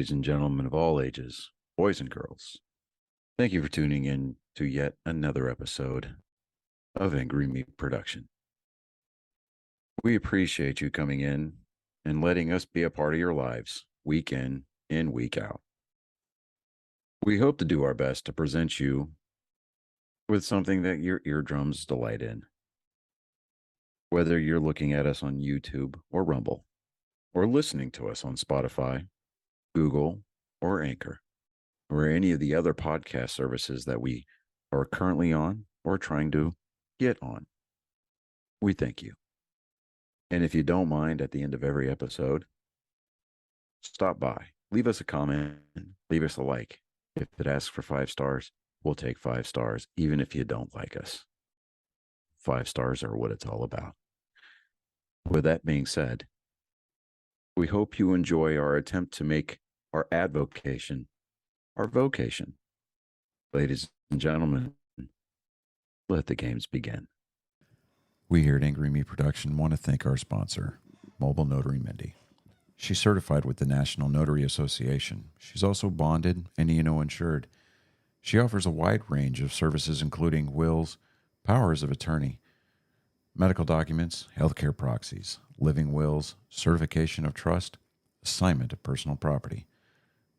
ladies and gentlemen of all ages, boys and girls. Thank you for tuning in to yet another episode of Angry Meat Production. We appreciate you coming in and letting us be a part of your lives week in and week out. We hope to do our best to present you with something that your eardrums delight in. Whether you're looking at us on YouTube or Rumble, or listening to us on Spotify, Google, or Anchor, or any of the other podcast services that we are currently on or trying to get on, we thank you. And if you don't mind, at the end of every episode, stop by, leave us a comment, leave us a like. If it asks for 5 stars, we'll take 5 stars, even if you don't like us. 5 stars are what it's all about. With that being said, we hope you enjoy our attempt to make our advocation our vocation. Ladies and gentlemen, let the games begin. We here at Angry Me Production want to thank our sponsor, Mobile Notary Mindy. She's certified with the National Notary Association. She's also bonded and E&O insured. She offers a wide range of services including wills, powers of attorney, medical documents, healthcare proxies, living wills, certification of trust, assignment of personal property,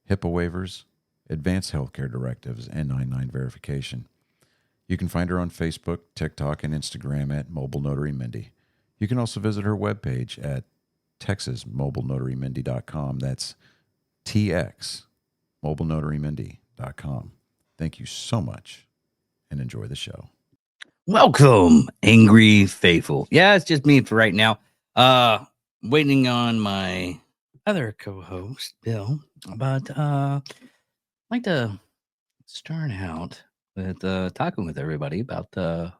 HIPAA waivers, advanced healthcare directives, and 99 verification. You can find her on Facebook, TikTok, and Instagram at Mobile Notary Mindy. You can also visit her webpage at texasmobilenotarymindy.com. That's TX, mobilenotarymindy.com. Thank you so much, and enjoy the show. Welcome, Angry Faithful. Yeah, it's just me for right now. Waiting on my other co-host, Bill, but I'd like to start out with talking with everybody about the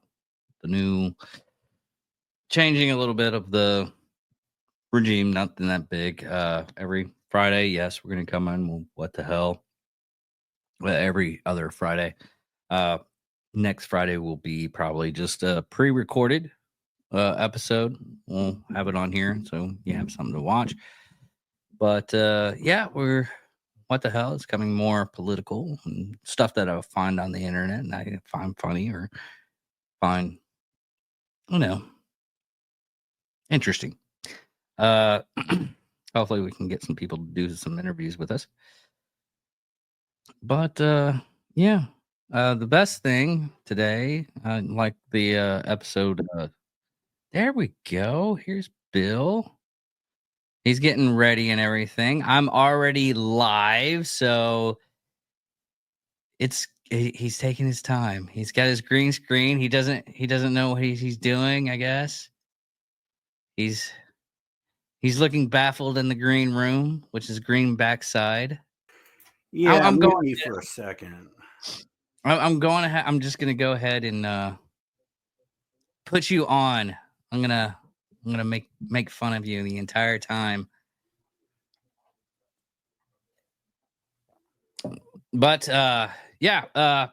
new changing a little bit of the regime, nothing that big. Every Friday, yes, we're going to come on. Well, what the hell? Well, every other Friday. Next Friday will be probably just a pre-recorded episode. We'll have it on here so you have something to watch. But yeah, what the hell? It's becoming more political and stuff that I find on the internet and I find funny or find, interesting. Hopefully we can get some people to do some interviews with us. But yeah, the best thing today, like the episode, there we go. Here's Bill. He's getting ready and everything. I'm already live, so he's taking his time. He's got his green screen. He doesn't know what he's doing, I guess. He's looking baffled in the green room, which is green backside. Yeah, I'm going for a second. I'm just gonna go ahead and put you on. I'm gonna make fun of you the entire time. But yeah,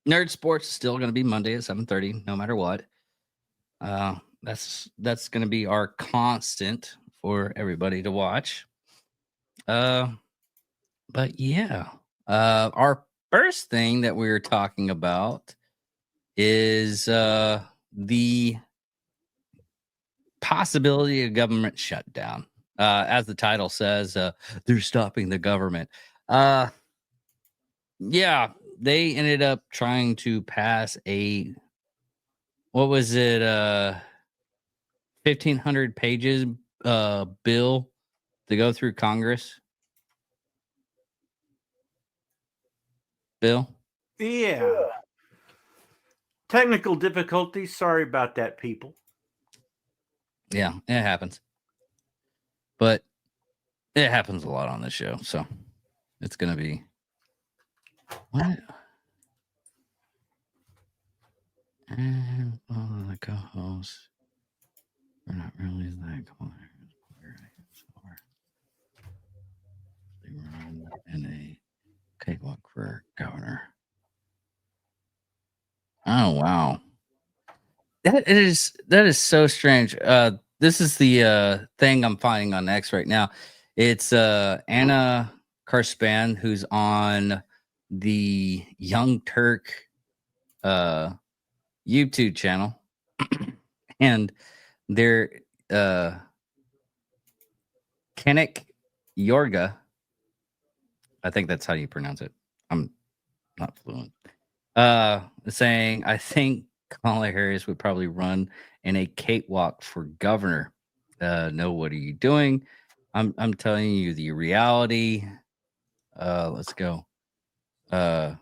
Nerd Sports is still gonna be Monday at 7:30, no matter what. That's gonna be our constant for everybody to watch. But yeah, our first thing that we were talking about is the possibility of government shutdown. As the title says, they're stopping the government. Yeah, they ended up trying to pass a, what was it, 1,500 pages bill to go through Congress. Bill? Yeah. Technical difficulties. Sorry about that, people. Yeah, it happens. But it happens a lot on this show, so it's going to be... What? And all the co-hosts are not really that cool. They run in a cakewalk for governor. Oh wow, that is so strange. This is the thing I'm finding on X right now. It's Anna Karspan, who's on the Young Turk YouTube channel, and they're Kenik Yorga. I think that's how you pronounce it. I'm not fluent. Saying, I think Kamala Harris would probably run in a cakewalk for governor. No, what are you doing? I'm telling you the reality. Let's go. I'm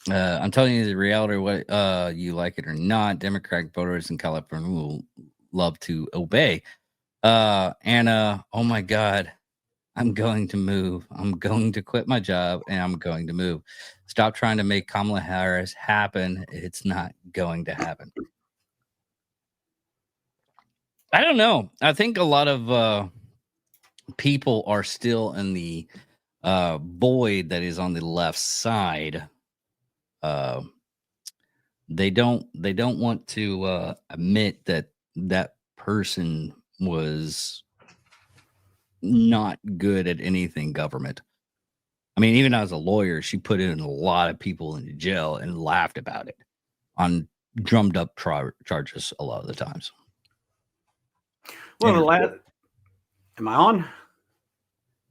telling you the reality, what you like it or not. Democratic voters in California will love to obey. Anna, oh my God, I'm going to move. I'm going to quit my job and I'm going to move. Stop trying to make Kamala Harris happen. It's not going to happen. I don't know. I think a lot of people are still in the void that is on the left side. They don't want to admit that that person was not good at anything government. I mean, even as a lawyer, she put in a lot of people into jail and laughed about it on drummed up charges a lot of the times. Well, am I on?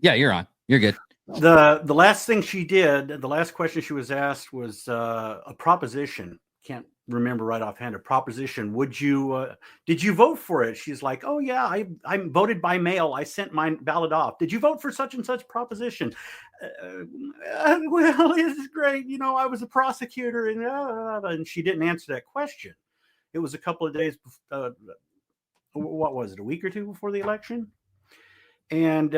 Yeah, you're on. You're good. The last thing she did, the last question she was asked was a proposition. Can't remember right offhand. A proposition. Would you? Did you vote for it? She's like, oh yeah, I voted by mail. I sent my ballot off. Did you vote for such and such proposition? Well, it's great. You know, I was a prosecutor, and she didn't answer that question. It was a couple of days. What was it? A week or two before the election, and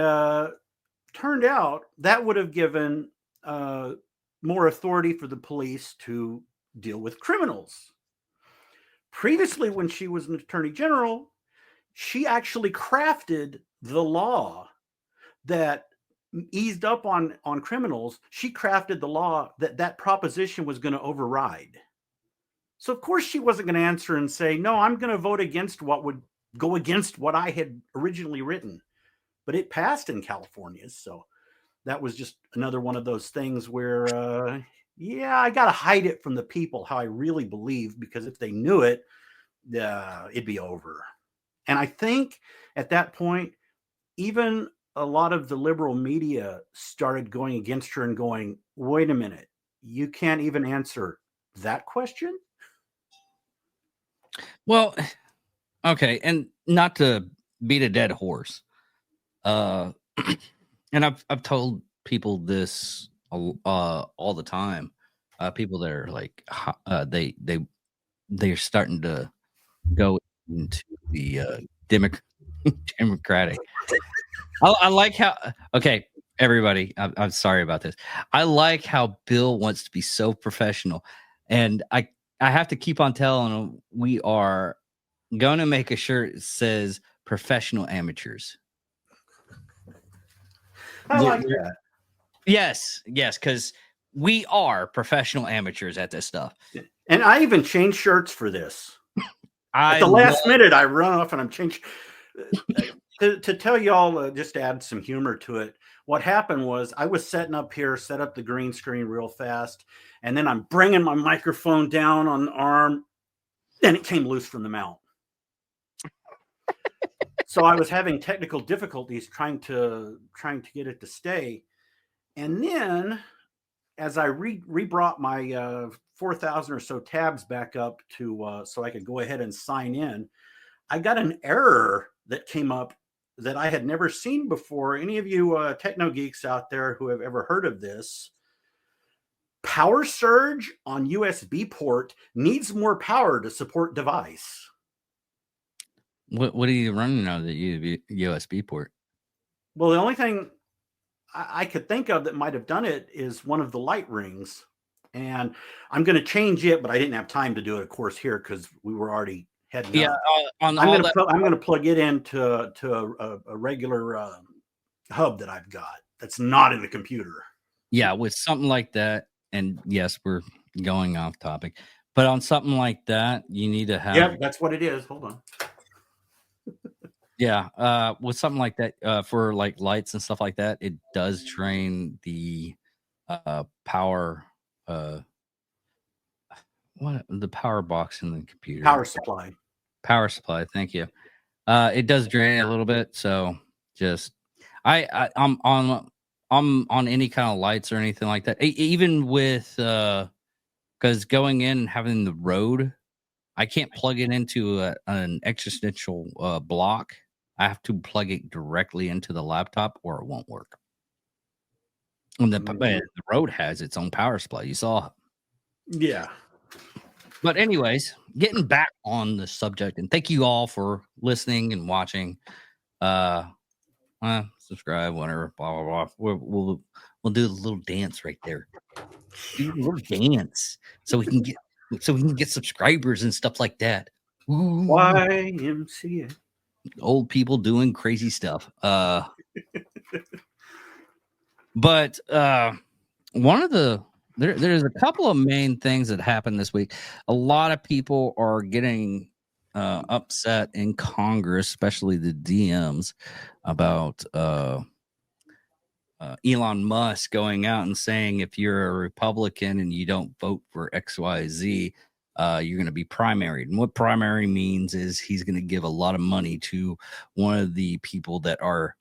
turned out that would have given more authority for the police to deal with criminals. Previously, when she was an attorney general, she actually crafted the law that eased up on criminals. She crafted the law that proposition was going to override. So of course she wasn't going to answer and say, no, I'm going to vote against what would go against what I had originally written. But it passed in California. So that was just another one of those things where, yeah, I got to hide it from the people, how I really believe, because if they knew it, it'd be over. And I think at that point, even a lot of the liberal media started going against her and going, wait a minute, you can't even answer that question? Well, okay. And not to beat a dead horse. And I've told people this all the time. People that are like they're starting to go into the Democratic. I like how everybody. I'm sorry about this. I like how Bill wants to be so professional, and I have to keep on telling him we are going to make a shirt that says "Professional Amateurs." I like that. Yes, because we are professional amateurs at this stuff. And I even changed shirts for this. At the last minute, I run off and I'm changed. To tell y'all, just to add some humor to it, what happened was I was setting up here, set up the green screen real fast, and then I'm bringing my microphone down on the arm, and it came loose from the mount. So I was having technical difficulties trying to get it to stay. And then as I rebrought my 4,000 or so tabs back up to so I could go ahead and sign in, I got an error that came up that I had never seen before. Any of you techno geeks out there who have ever heard of this? Power surge on USB port needs more power to support device. What are you running on the USB port? Well, the only thing I could think of that might have done it is one of the light rings. And I'm going to change it, but I didn't have time to do it, of course, here because we were already heading up. I'm going to plug it into a regular hub that I've got that's not in the computer. Yeah, with something like that, and yes, we're going off topic, but on something like that, you need to have. Yeah, that's what it is. Hold on. Yeah, with something like that, for like lights and stuff like that, it does drain the power. What the power box in the computer? Power supply. Power supply. Thank you. It does drain a little bit, so just I'm on any kind of lights or anything like that. Even with because going in and having the road, I can't plug it into an existential block. I have to plug it directly into the laptop, or it won't work. And the road has its own power supply. You saw. Yeah. But anyways, getting back on the subject, and thank you all for listening and watching. Subscribe, whatever, blah blah blah. We'll do a little dance right there. Do a little dance so we can get subscribers and stuff like that. Ooh, YMCA. old people doing crazy stuff. But one of the there's a couple of main things that happened this week. A lot of people are getting upset in Congress, especially the DMs, about Elon Musk going out and saying if you're a Republican and you don't vote for XYZ, you're going to be primaried. And what primary means is he's going to give a lot of money to one of the people that are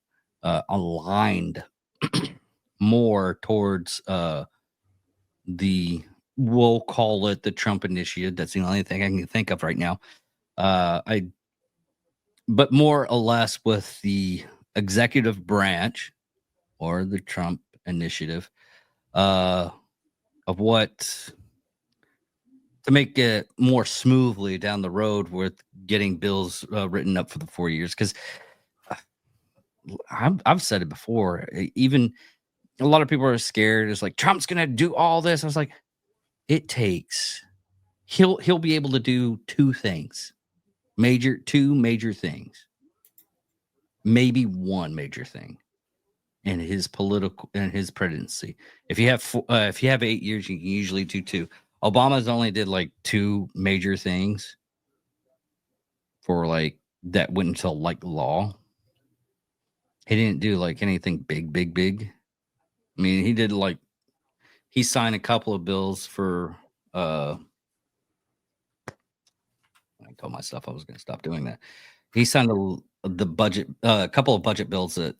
aligned more towards we'll call it the Trump initiative. That's the only thing I can think of right now. But more or less with the executive branch or the Trump initiative of what to make it more smoothly down the road with getting bills written up for the 4 years. Because I've said it before, even a lot of people are scared. It's like Trump's gonna do all this. I was like, it takes he'll be able to do two major things, maybe one major thing in his presidency. If you have 8 years, you can usually do two. Obama's only did like two major things for like that went into like law. He didn't do like anything big. I mean, he signed a couple of bills for I told myself I was going to stop doing that. He signed a couple of budget bills that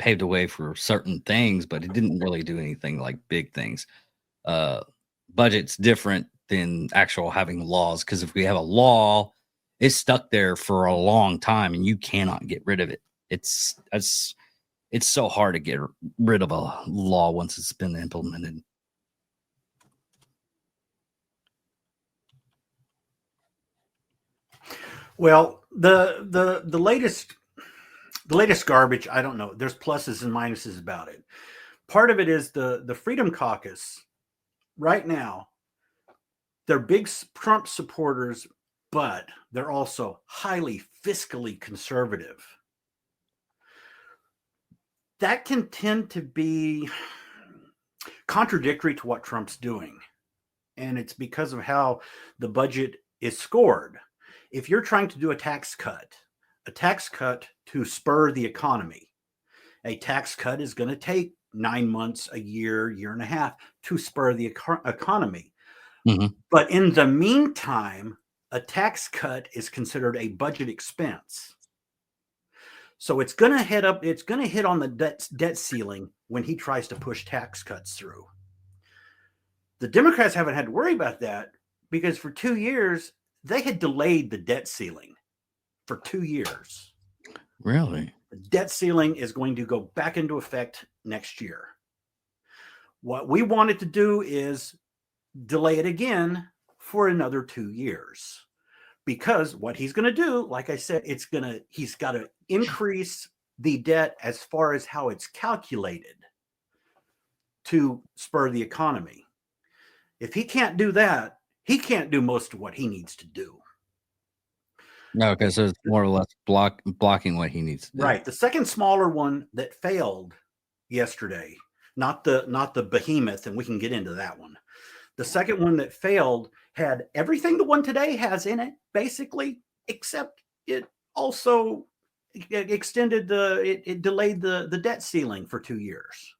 paved the way for certain things, but it didn't really do anything like big things. Budget's different than actual having laws, because if we have a law, it's stuck there for a long time and you cannot get rid of it. It's so hard to get rid of a law once it's been implemented. Well, the latest garbage, I don't know. There's pluses and minuses about it. Part of it is the Freedom Caucus right now. They're big Trump supporters, but they're also highly fiscally conservative. That can tend to be contradictory to what Trump's doing. And it's because of how the budget is scored. If you're trying to do a tax cut to spur the economy, a tax cut is going to take 9 months, a year and a half to spur the economy. Mm-hmm. But in the meantime, a tax cut is considered a budget expense. So it's going to hit on the debt ceiling when he tries to push tax cuts through. The Democrats haven't had to worry about that because for 2 years, they had delayed the debt ceiling for 2 years. Really? The debt ceiling is going to go back into effect next year. What we wanted to do is delay it again for another 2 years. Because what he's going to do, like I said, he's got to increase the debt as far as how it's calculated to spur the economy. If he can't do that, he can't do most of what he needs to do. No, okay, so it's more or less blocking what he needs to do. Right. The second smaller one that failed yesterday, not the behemoth, and we can get into that one. The second one that failed had everything the one today has in it, basically, except it also extended it delayed the debt ceiling for 2 years.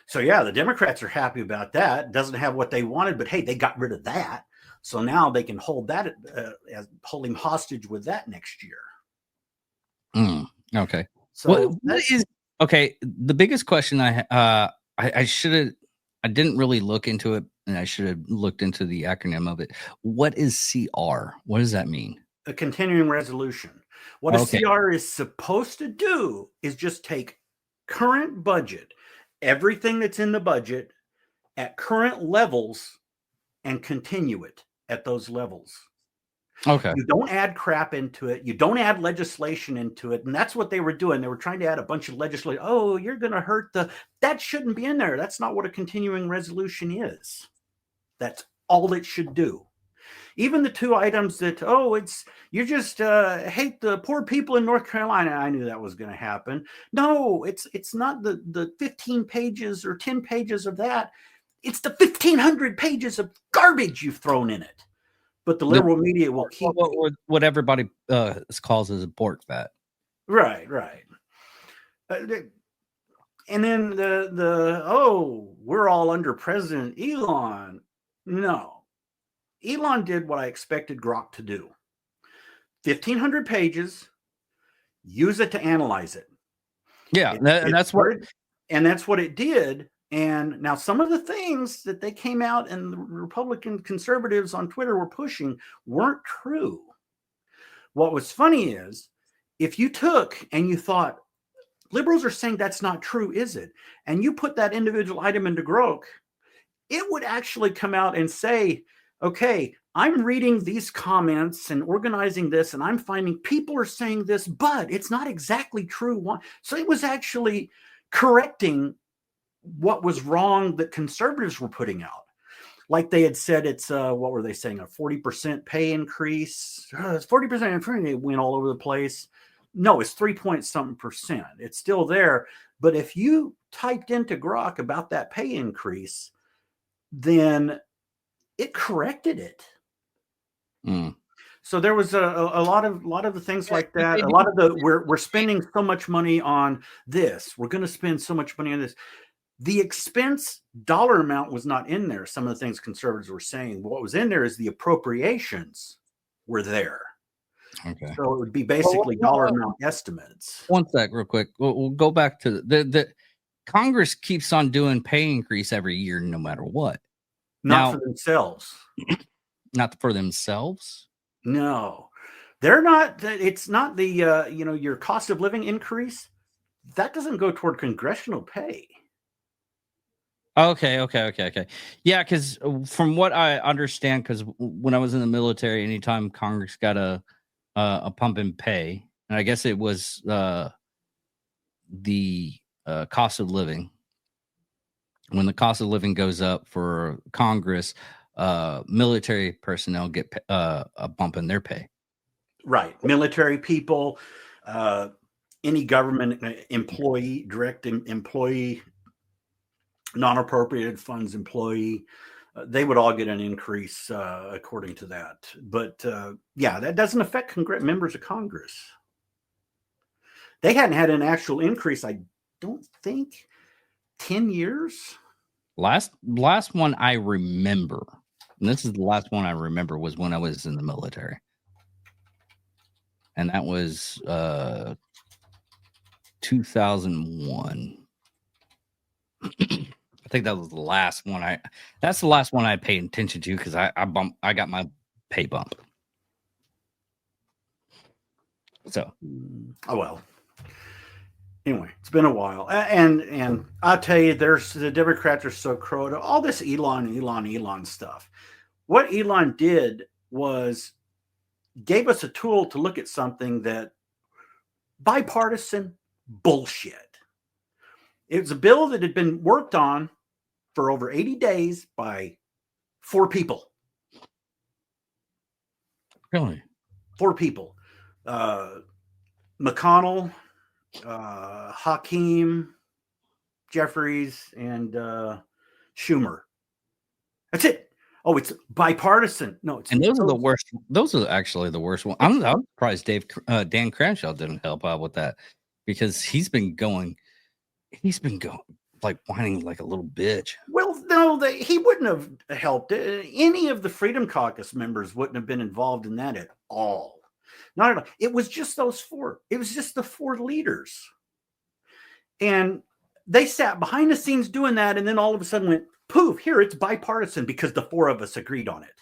So yeah, the Democrats are happy about that. Doesn't have what they wanted, but hey, they got rid of that. So now they can hold that hold him hostage with that next year. Okay. So what is okay? The biggest question I should have, I didn't really look into it, and I should have looked into the acronym of it. What is CR? What does that mean? a continuing resolution. What a CR is supposed to do is just take current budget, everything that's in the budget at current levels, and continue it at those levels. Okay. You don't add crap into it. You don't add legislation into it. And that's what they were doing. They were trying to add a bunch of legislation. Oh, you're going to hurt that shouldn't be in there. That's not what a continuing resolution is. That's all it should do. Even the two items that, you just hate the poor people in North Carolina. I knew that was going to happen. No, it's not the 15 pages or 10 pages of that. It's the 1,500 pages of garbage you've thrown in it. But the liberal media will keep what everybody calls as a pork fat. Right. And then we're all under President Elon. No. Elon did what I expected Grok to do. 1,500 pages, use it to analyze it. Yeah, that's what it did. And now some of the things that they came out and the Republican conservatives on Twitter were pushing weren't true. What was funny is if you took and you thought, liberals are saying that's not true, is it? And you put that individual item into Grok, it would actually come out and say, okay, I'm reading these comments and organizing this, and I'm finding people are saying this, but it's not exactly true. So it was actually correcting what was wrong that conservatives were putting out. Like they had said, it's what were they saying? A 40% pay increase. It's 40% increase. It went all over the place. No, it's 3-point-something%. It's still there. But if you typed into Grok about that pay increase, then it corrected it. So there was a lot of the things like that. A lot of we're spending so much money on this. We're going to spend so much money on this. The expense dollar amount was not in there. Some of the things conservatives were saying. What was in there is the appropriations were there. Okay. So it would be basically dollar amount estimates. One sec, real quick. We'll go back to the Congress keeps on doing pay increase every year, no matter what. Not for themselves. Not for themselves? No. They're not. It's not the, your cost of living increase. That doesn't go toward congressional pay. Okay. Yeah, because from what I understand, because when I was in the military, anytime Congress got a pump in pay, and I guess it was the cost of living. When the cost of living goes up for Congress, military personnel get a bump in their pay. Right. Military people, any government employee, direct employee, non-appropriated funds employee, they would all get an increase according to that. But that doesn't affect members of Congress. They hadn't had an actual increase, I don't think, 10 years. Last one I remember, and this is the last one I remember, was when I was in the military. And that was 2001. I think that was the last one that's the last one I paid attention to, because I got my pay bump. So anyway, it's been a while, and I'll tell you, the Democrats are so crowed. All this Elon stuff. What Elon did was gave us a tool to look at something that bipartisan bullshit. It was a bill that had been worked on for over 80 days by 4 people. Really? 4 people. McConnell, Hakeem, Jeffries, and Schumer. That's it. Oh, it's bipartisan. No, it's And those are the worst. Those are actually the worst one. I'm surprised Dan Crenshaw didn't help out with that, because he's been going like whining like a little bitch. Well, no, he wouldn't have helped. Any of the Freedom Caucus members wouldn't have been involved in that at all. Not at all. It was just those four. It was just the four leaders. And they sat behind the scenes doing that, and then all of a sudden went, poof, here, it's bipartisan because the four of us agreed on it.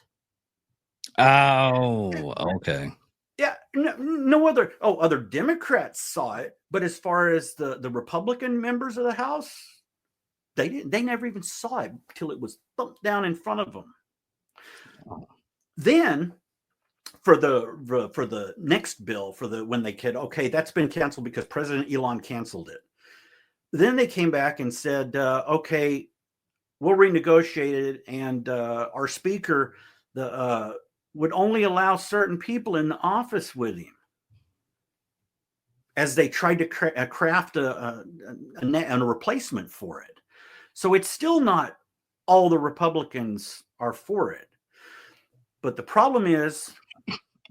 Oh, okay. Yeah, no other Democrats saw it, but as far as the Republican members of the House, they never even saw it till it was thumped down in front of them. Oh. Then for the next bill, when they could, okay, that's been canceled because President Elon canceled it. Then they came back and said, okay, we'll renegotiate it, and our speaker would only allow certain people in the office with him, as they tried to craft a replacement for it. So it's still not all the Republicans are for it. But the problem is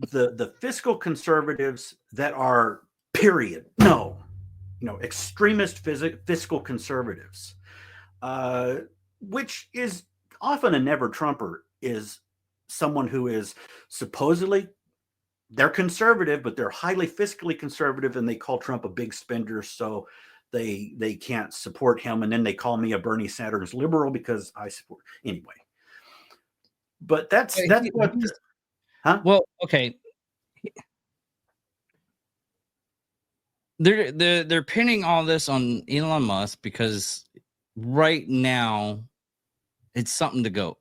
the fiscal conservatives that are extremist fiscal conservatives, which is often a never Trumper, is someone who is supposedly, they're conservative, but they're highly fiscally conservative, and they call Trump a big spender, so they can't support him. And then they call me a Bernie Sanders liberal because I support anyway. But that's what. Huh? Well, okay. They're pinning all this on Elon Musk because right now it's something to go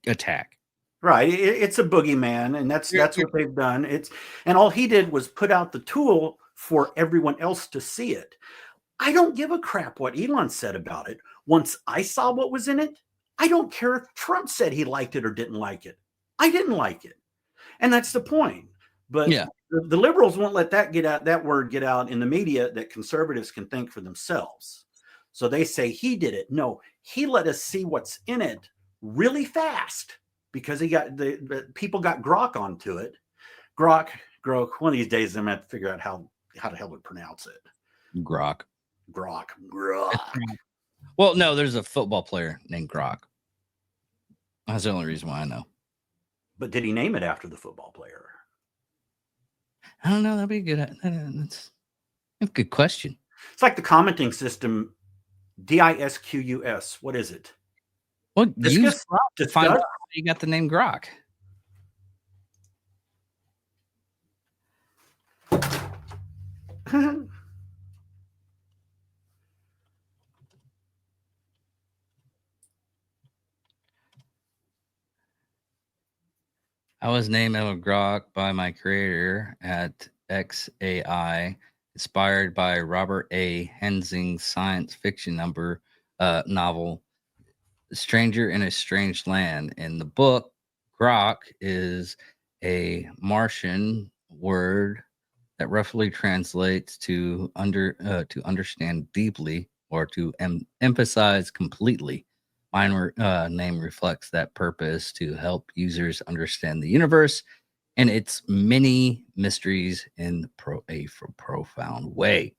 attack. Right, it's a boogeyman, and that's what they've done. And all he did was put out the tool for everyone else to see it. I don't give a crap what Elon said about it. Once I saw what was in it, I don't care if Trump said he liked it or didn't like it. I didn't like it, and that's the point. But yeah, the liberals won't let that word get out in the media that conservatives can think for themselves. So they say he did it. No, he let us see what's in it really fast, because he got the people got grok onto it. Grok. One of these days, I'm gonna have to figure out how the hell to pronounce it. Grok. Well, no, there's a football player named Grok. That's the only reason why I know. But did he name it after the football player? I don't know. That'd be good. That's a good question. It's like the commenting system, DISQUS. What is it? Well, use Grok to find out how you got the name Grok. I was named Grok by my creator at XAI, inspired by Robert A. Hensing's science fiction novel, Stranger in a Strange Land. In the book, Grok is a Martian word that roughly translates to understand deeply, or to emphasize completely. My name reflects that purpose, to help users understand the universe and its many mysteries in a profound way.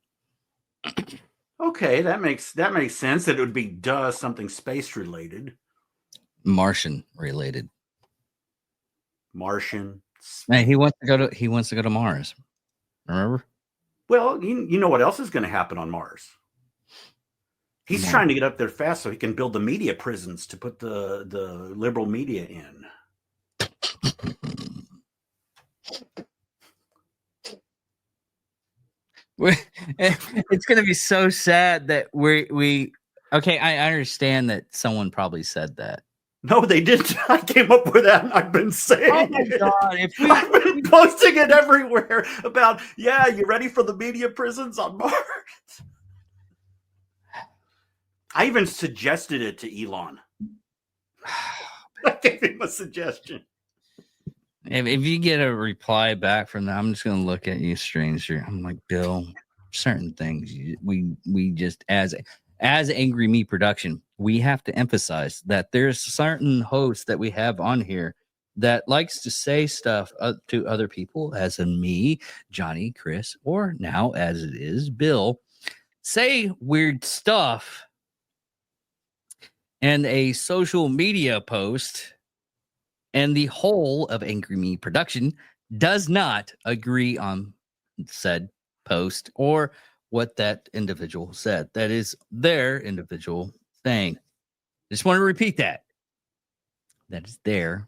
Okay, that makes sense. That it would be something space related, Martian related. Martian. Man, he wants to go to Mars. Remember? Well, you know what else is going to happen on Mars? He's trying to get up there fast so he can build the media prisons to put the liberal media in. It's going to be so sad that we okay, I understand that someone probably said that. No, they didn't. I came up with that, and I've been saying oh my God, I've been posting it everywhere about, you ready for the media prisons on Mars? I even suggested it to Elon. I gave him a suggestion. If you get a reply back from them, I'm just going to look at you, stranger. I'm like, Bill, certain things we just, as as Angry Me Production, we have to emphasize that there's certain hosts that we have on here that likes to say stuff to other people, as in me, Johnny, Chris, or now as it is Bill, say weird stuff and a social media post, and the whole of Angry Me Production does not agree on said post or what that individual said. That is their individual thing. Just want to repeat that. That is their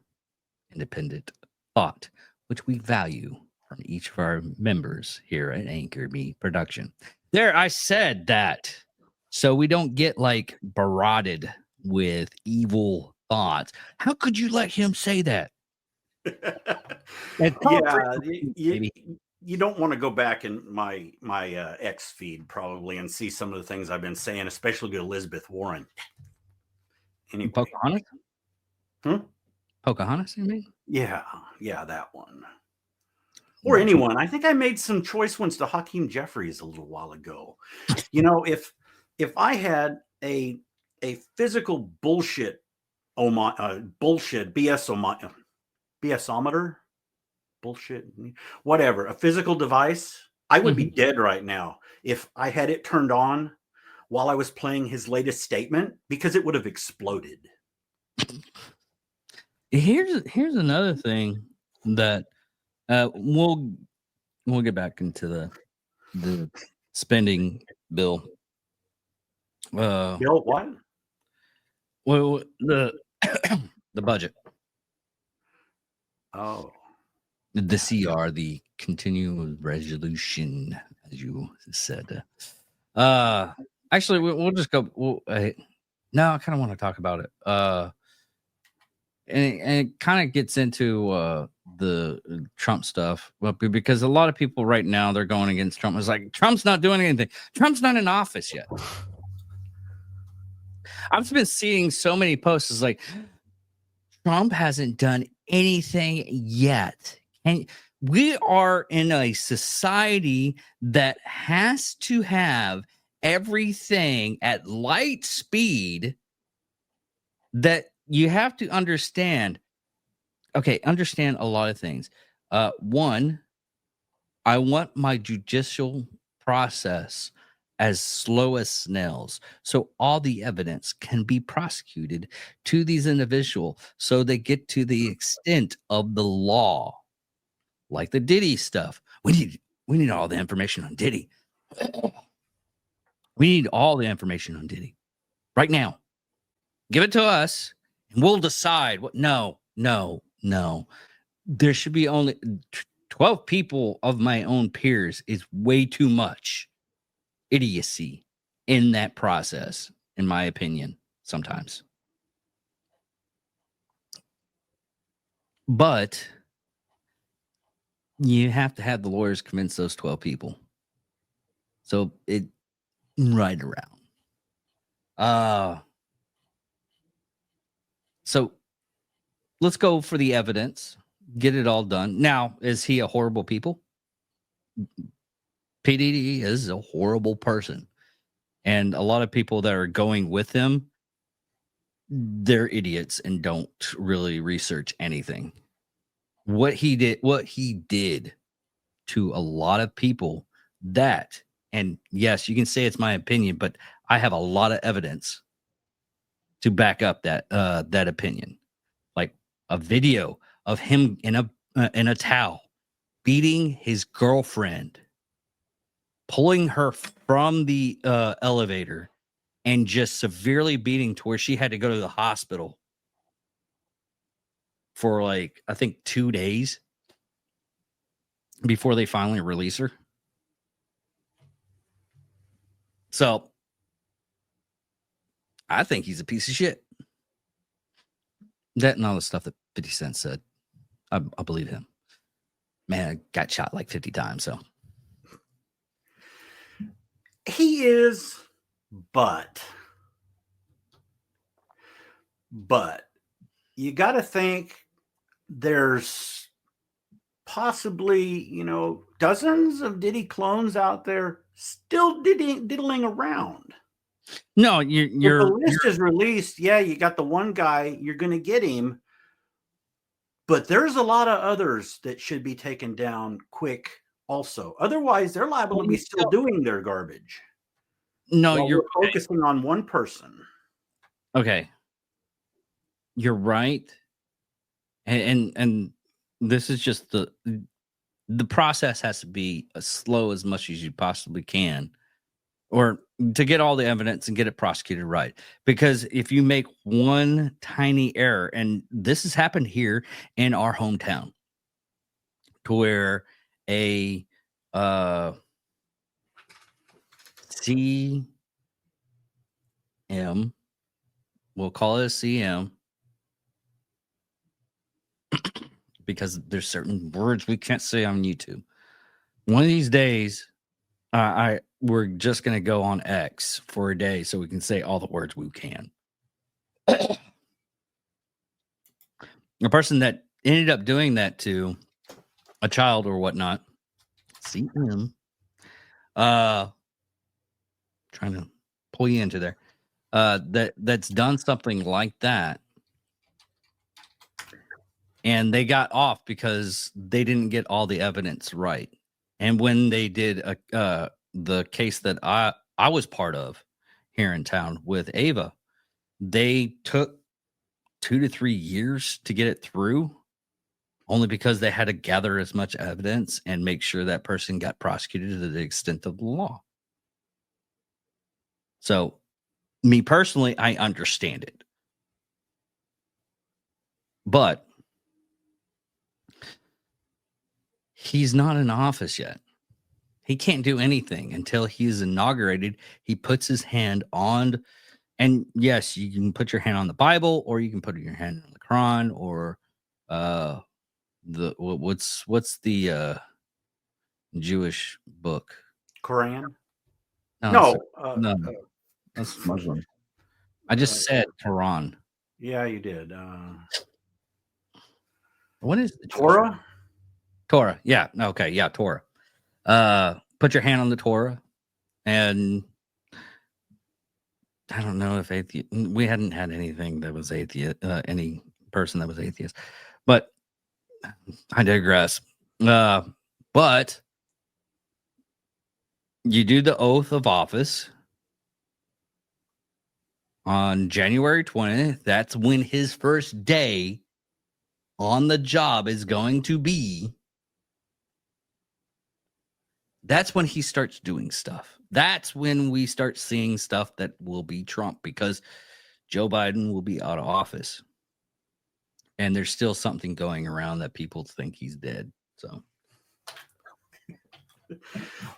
independent thought, which we value from each of our members here at Anchor Me Production. There, I said that so we don't get like barotted with evil thoughts. How could you let him say that? Yeah, Maybe. you don't want to go back in my X feed probably and see some of the things I've been saying, especially to Elizabeth Warren. Anyway, Pocahontas? Pocahontas, you mean? yeah, that one. Or anyone. I think I made some choice ones to Hakeem Jeffries a little while ago. You know, if I had a physical bullshit BSometer, bullshit, whatever, a physical device, I would be dead right now if I had it turned on while I was playing his latest statement, because it would have exploded. Here's another thing that we'll get back into the spending bill. Bill, what? Well, the the budget. Oh, The CR, the continual resolution, as you said. Actually, we'll just go. No, I kind of want to talk about it. And it kind of gets into the Trump stuff, but because a lot of people right now they're going against Trump. It's like Trump's not doing anything. Trump's not in office yet. I've been seeing so many posts. It's like Trump hasn't done anything yet. And we are in a society that has to have everything at light speed, that you have to understand. Okay, understand a lot of things. One, I want my judicial process as slow as snails, so all the evidence can be prosecuted to these individuals, so they get to the extent of the law, like the Diddy stuff. We need all the information on Diddy. We need all the information on Diddy right now. Give it to us, and we'll decide what. No. There should be only 12 people of my own peers is way too much idiocy in that process, in my opinion, sometimes. But you have to have the lawyers convince those 12 people. So it right around. So let's go for the evidence. Get it all done. Now, is he a horrible people? PDD is a horrible person. And a lot of people that are going with him, they're idiots and don't really research anything. What he did to a lot of people, that, and yes, you can say it's my opinion, but I have a lot of evidence to back up that that opinion. Like a video of him in a towel beating his girlfriend, pulling her from the elevator, and just severely beating to where she had to go to the hospital for like, I think 2 days before they finally release her. So I think he's a piece of shit. That and all the stuff that 50 Cent said, I believe him. Man, I got shot like 50 times. So he is, but you got to think there's possibly, dozens of Diddy clones out there still diddling around. No, If the you're list is released, yeah, you got the one guy, you're going to get him, but there's a lot of others that should be taken down quick also. Otherwise, they're liable to be still doing their garbage no, while you're we're focusing on one person. okay. You're right. And this is just the process has to be as slow as much as you possibly can, or to get all the evidence and get it prosecuted right. Because if you make one tiny error, and this has happened here in our hometown, to where a CM, we'll call it a CM, because there's certain words we can't say on YouTube. One of these days, we're just gonna go on X for a day so we can say all the words we can. A person that ended up doing that to a child or whatnot, CM, trying to pull you into there, that's done something like that, and they got off because they didn't get all the evidence right. And when they did the case that I was part of here in town with Ava, they took 2 to 3 years to get it through, only because they had to gather as much evidence and make sure that person got prosecuted to the extent of the law. So, me personally, I understand it. But he's not in office yet. He can't do anything until he's inaugurated. He puts his hand on, and yes, you can put your hand on the Bible, or you can put your hand on the Quran, or what's the Jewish book? Quran? No, No. no, that's Muslim. I just said Quran. Yeah, you did. What is the Jewish Torah? Torah? Yeah. Okay. Yeah. Torah. Put your hand on the Torah, and I don't know if we hadn't had anything that was atheist, any person that was atheist, but I digress. But you do the oath of office on January 20th. That's when his first day on the job is going to be. That's when he starts doing stuff. That's when we start seeing stuff that will be Trump, because Joe Biden will be out of office. And there's still something going around that people think he's dead. So,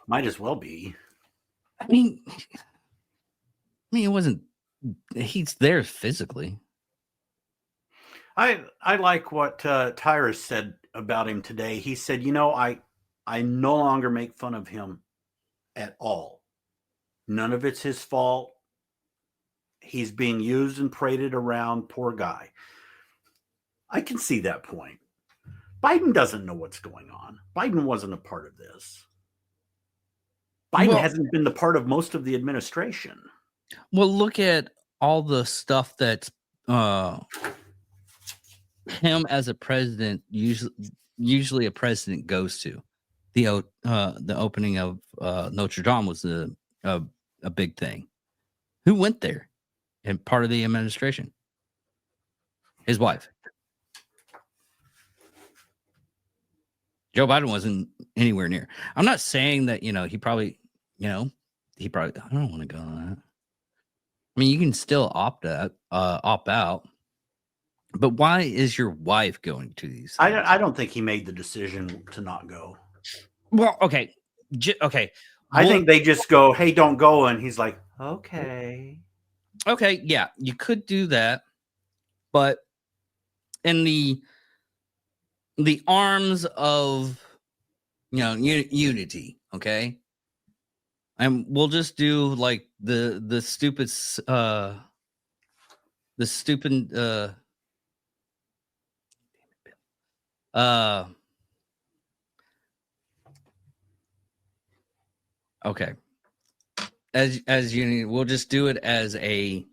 Might as well be. I mean, it wasn't, he's there physically. I like what Tyrus said about him today. He said, I no longer make fun of him at all. None of it's his fault. He's being used and paraded around. Poor guy. I can see that point. Biden doesn't know what's going on. Biden wasn't a part of this. Biden hasn't been the part of most of the administration. Well, look at all the stuff that's him as a president usually a president goes to. The opening of Notre Dame was a big thing. Who went there and part of the administration? His wife. Joe Biden wasn't anywhere near. I'm not saying that, he probably, I don't want to go on that. I mean, you can still opt out. But why is your wife going to these things? I don't think he made the decision to not go. Well, okay. Okay. I think they just go, hey, don't go. And he's like, okay. Okay, yeah, you could do that. But in the arms of, unity, okay? And we'll just do like the stupid okay. as you need. We'll just do it as a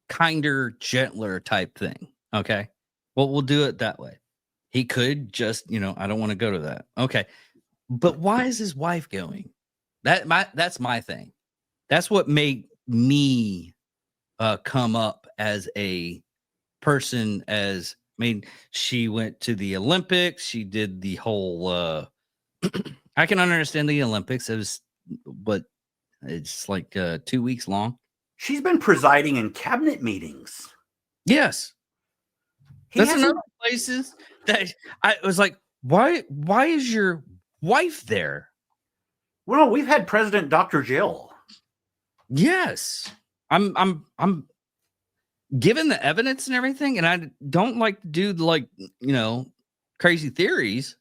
kinder, gentler type thing. Okay. Well, we'll do it that way. He could just, I don't want to go to that. Okay. But why is his wife going? That's my thing. That's what made me come up as a person. She went to the Olympics. She did the whole. I can understand the Olympics. But it's like 2 weeks long. She's been presiding in cabinet meetings. Yes, that's another places that I was like, why is your wife there? Well, we've had President Dr. Jill. Yes, I'm given the evidence and everything, and I don't like to do crazy theories,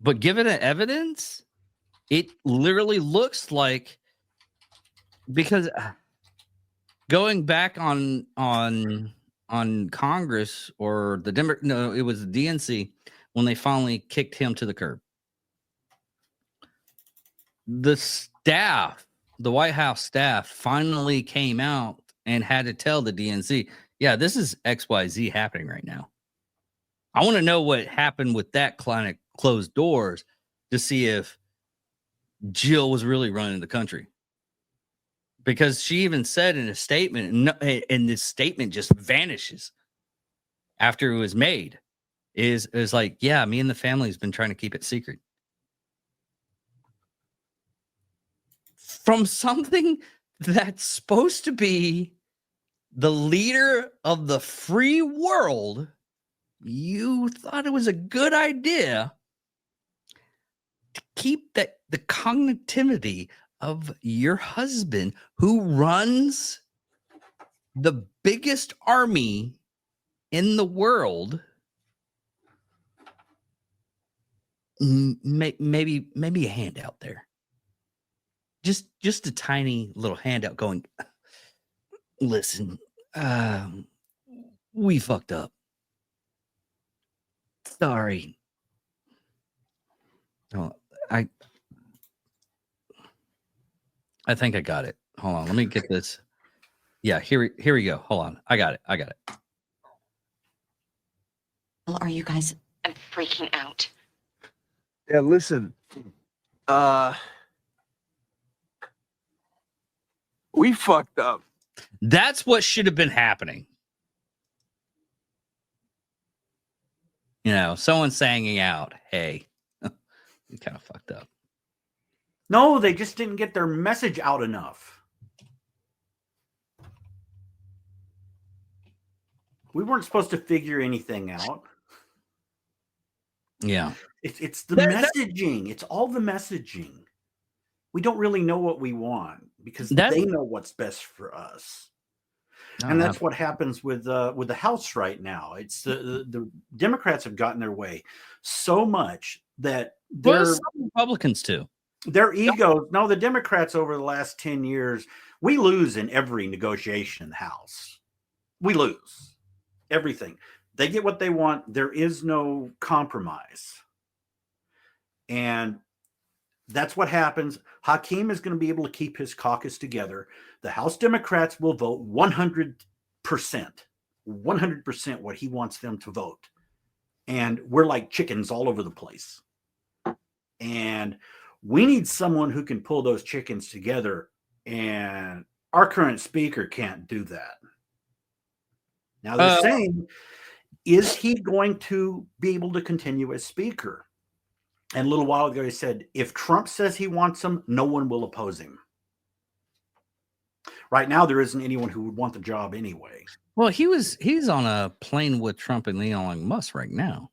but given the evidence, it literally looks like, because going back on Congress or it was the DNC when they finally kicked him to the curb. The White House staff finally came out and had to tell the DNC, yeah, this is XYZ happening right now. I want to know what happened with that client closed doors to see if Jill was really running the country. Because she even said in a statement, and this statement just vanishes after it was made, is like, yeah, me and the family has been trying to keep it secret. From something that's supposed to be the leader of the free world, you thought it was a good idea to keep the cognitivity of your husband, who runs the biggest army in the world. Maybe a handout there. Just a tiny little handout going, listen, we fucked up. Sorry. Oh, I think I got it. Hold on. Let me get this. Yeah, here we go. Hold on. I got it. Are you guys? I'm freaking out. Yeah, listen. We fucked up. That's what should have been happening. Someone singing out, hey, we kind of fucked up. No, they just didn't get their message out enough. We weren't supposed to figure anything out. Yeah. It's the messaging. It's all the messaging. We don't really know what we want because they know what's best for us. And that's what happens with the House right now. It's the Democrats have gotten their way so much that some Republicans too. Their egos. No, the Democrats over the last 10 years, we lose in every negotiation in the House. We lose everything. They get what they want. There is no compromise. And that's what happens. Hakeem is going to be able to keep his caucus together. The House Democrats will vote 100%, 100% what he wants them to vote. And we're like chickens all over the place. And we need someone who can pull those chickens together. And our current speaker can't do that. Now they're saying, is he going to be able to continue as speaker? And a little while ago, he said, if Trump says he wants him, no one will oppose him. Right now, there isn't anyone who would want the job anyway. Well, he's on a plane with Trump and Elon Musk right now.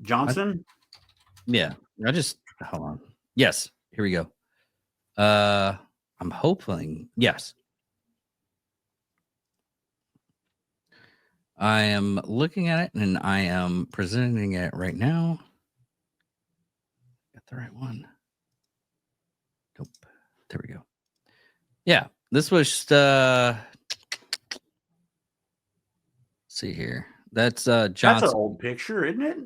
Johnson? Yeah. Hold on. Yes. Here we go. I'm hoping. Yes. I am looking at it and I am presenting it right now. Got the right one. Nope. There we go. Yeah. This was see here. That's Johnson. That's an old picture, isn't it?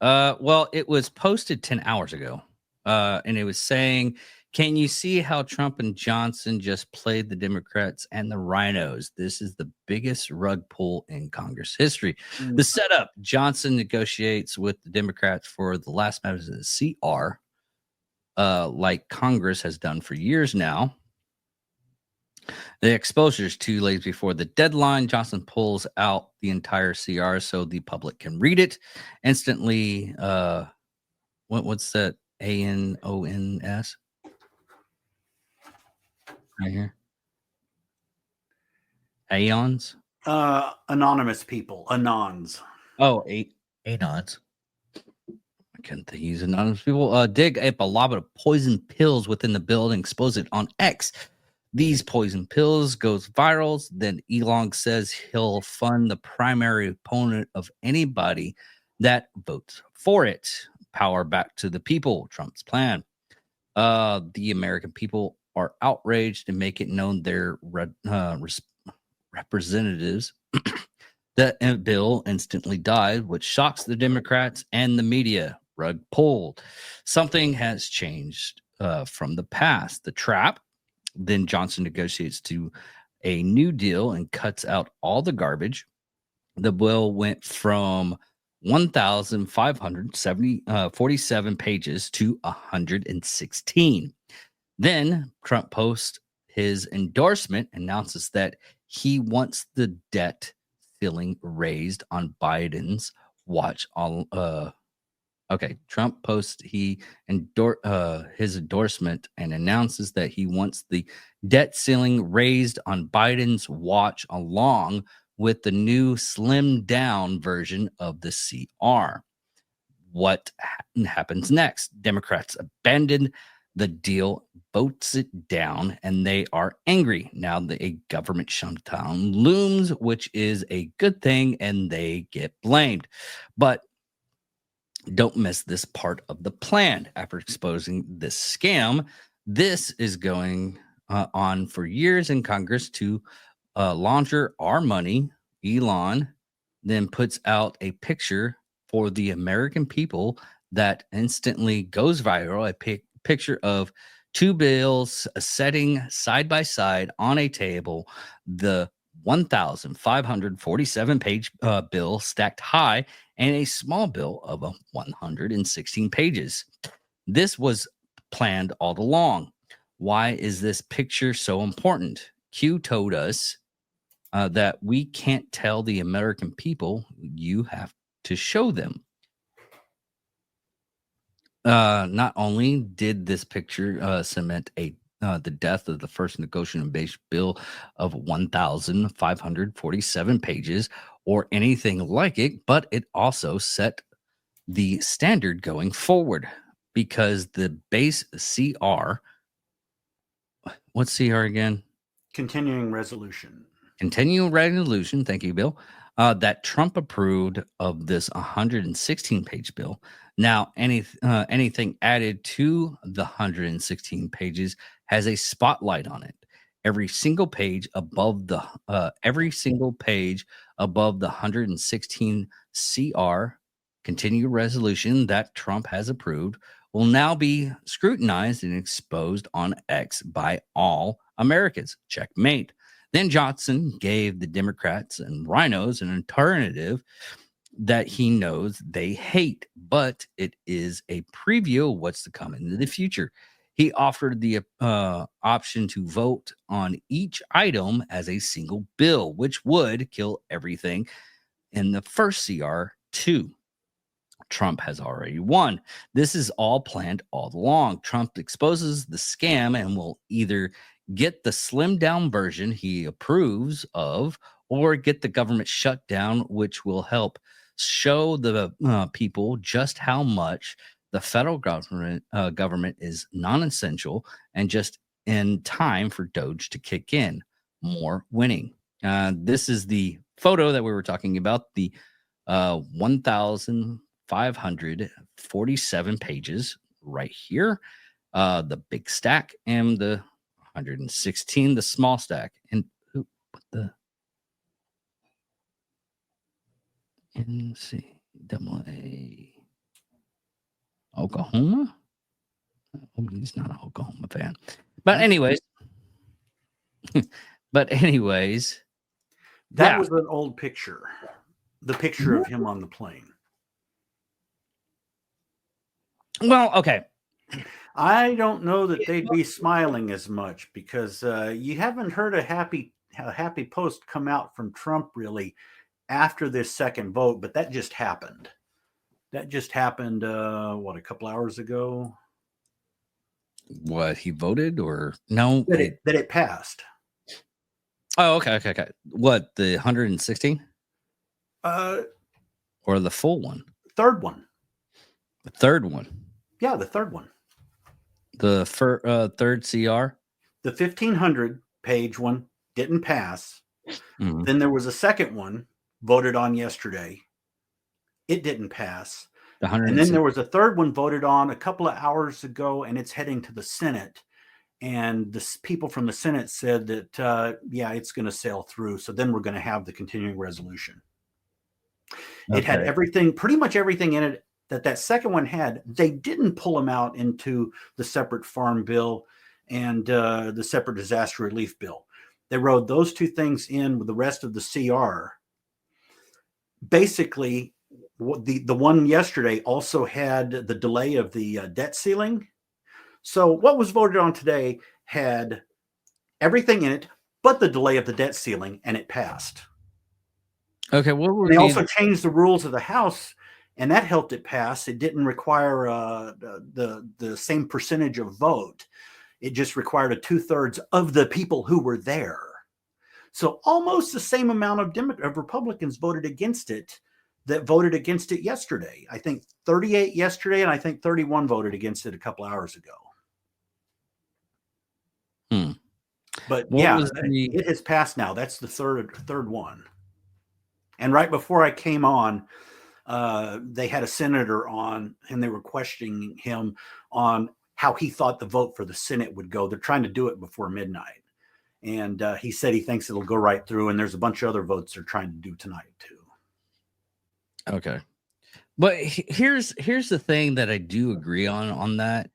Well, it was posted 10 hours ago. and it was saying, can you see how Trump and Johnson just played the Democrats and the rhinos? This is the biggest rug pull in Congress history. The setup: Johnson negotiates with the Democrats for the last members of the CR, like Congress has done for years now. The exposure is 2 days before the deadline. Johnson pulls out the entire CR so the public can read it instantly. What's that? ANONS right here. Aeons. Anonymous people, anons. Oh, Anons. I can't think he's anonymous people. Dig up a lot of poison pills within the building, expose it on X. These poison pills goes viral. Then Elon says he'll fund the primary opponent of anybody that votes for it. Power back to the people, Trump's plan. The American people are outraged and make it known their representatives. The bill instantly died, which shocks the Democrats and the media. Rug pulled. Something has changed from the past. The trap. Then Johnson negotiates to a new deal and cuts out all the garbage. The bill went from 1,547 pages to 116. Then Trump posts his endorsement, announces that he wants the debt ceiling raised on Biden's watch. Trump posts his endorsement and announces that he wants the debt ceiling raised on Biden's watch, along with the new slimmed down version of the CR. What happens next? Democrats abandon the deal, votes it down, and they are angry. Now a government shutdown looms, which is a good thing, and they get blamed. But don't miss this part of the plan. After exposing this scam, this is going on for years in Congress to launder our money. Elon then puts out a picture for the American people that instantly goes viral. A picture of 2 bills setting side by side on a table, the 1,547 page bill stacked high and a small bill of 116 pages. This was planned all along. Why is this picture so important? Q told us that we can't tell the American people, you have to show them. Not only did this picture cement the death of the first negotiation-based bill of 1,547 pages or anything like it, but it also set the standard going forward, because the base CR, what's CR again? Continuing resolution. Continuing resolution, thank you, Bill, that Trump approved of this 116-page bill. Now, anything added to the 116 pages has a spotlight on it. Every single page above the 116 CR continued resolution that Trump has approved will now be scrutinized and exposed on X by all Americans. Checkmate. Then Johnson gave the Democrats and rhinos an alternative that he knows they hate, but it is a preview of what's to come into the future. He offered the option to vote on each item as a single bill, which would kill everything in the first CR too. Trump has already won. This is all planned all along. Trump exposes the scam and will either get the slimmed down version he approves of or get the government shut down, which will help show the people just how much the federal government is non-essential and just in time for Doge to kick in. More winning. This is the photo that we were talking about, the 1,547 pages right here, the big stack, and the 116, the small stack. And what the NCAA Oklahoma? He's not a Oklahoma fan. But anyways, That yeah. was an old picture. The picture of him on the plane. Well, okay. I don't know that they'd be smiling as much because you haven't heard a happy post come out from Trump really after this second vote, but that just happened. That just happened, a couple hours ago? What, he voted or no? That it passed. Oh, okay. What, the 116? Or the full one? Third one. The third one. Yeah, the third one. The third CR? The 1,500 page one didn't pass. Mm-hmm. Then there was a second one voted on yesterday. It didn't pass. And then there was a third one voted on a couple of hours ago, and it's heading to the Senate. And the people from the Senate said that, it's going to sail through. So then we're going to have the continuing resolution. Okay. It had pretty much everything in it that second one had. They didn't pull them out into the separate farm bill and the separate disaster relief bill. They wrote those two things in with the rest of the CR. Basically, the one yesterday also had the delay of the debt ceiling. So what was voted on today had everything in it but the delay of the debt ceiling, and it passed. Okay, they also changed the rules of the House, and that helped it pass. It didn't require the same percentage of vote. It just required a 2/3 of the people who were there. So almost the same amount of Republicans voted against it that voted against it yesterday. I think 38 yesterday, and I think 31 voted against it a couple hours ago. But it has passed now. That's the third one. And right before I came on, they had a senator on, and they were questioning him on how he thought the vote for the Senate would go. They're trying to do it before midnight. And he said he thinks it'll go right through, and there's a bunch of other votes they're trying to do tonight too. Okay. But here's the thing that I do agree on that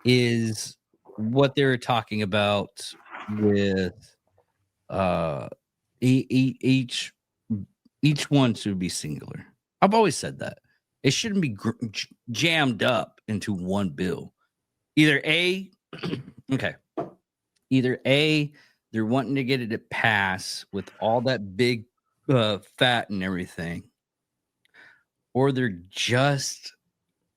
is what they were talking about with each one should be singular. I've always said that. It shouldn't be jammed up into one bill. Either A, they're wanting to get it to pass with all that big fat and everything, or they're just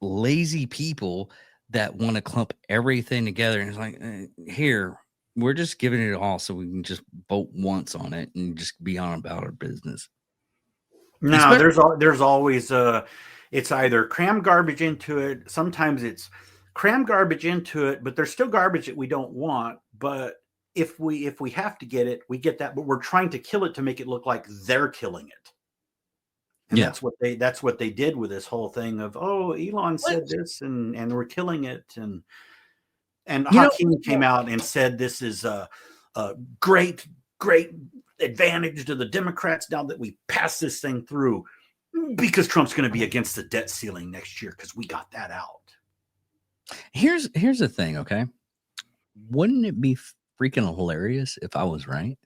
lazy people that want to clump everything together. And it's like, here, we're just giving it all so we can just vote once on it and just be on about our business. No, there's always it's either cram garbage into it. Sometimes it's cram garbage into it, but there's still garbage that we don't want. But if we have to get it, we get that. But we're trying to kill it to make it look like they're killing it. And that's what they did with this whole thing of, Elon said this and we're killing it. And Hakeem came out and said this is a great advantage to the Democrats now that we pass this thing through, because Trump's going to be against the debt ceiling next year because we got that out. Here's the thing, okay? Wouldn't it be freaking hilarious if I was right?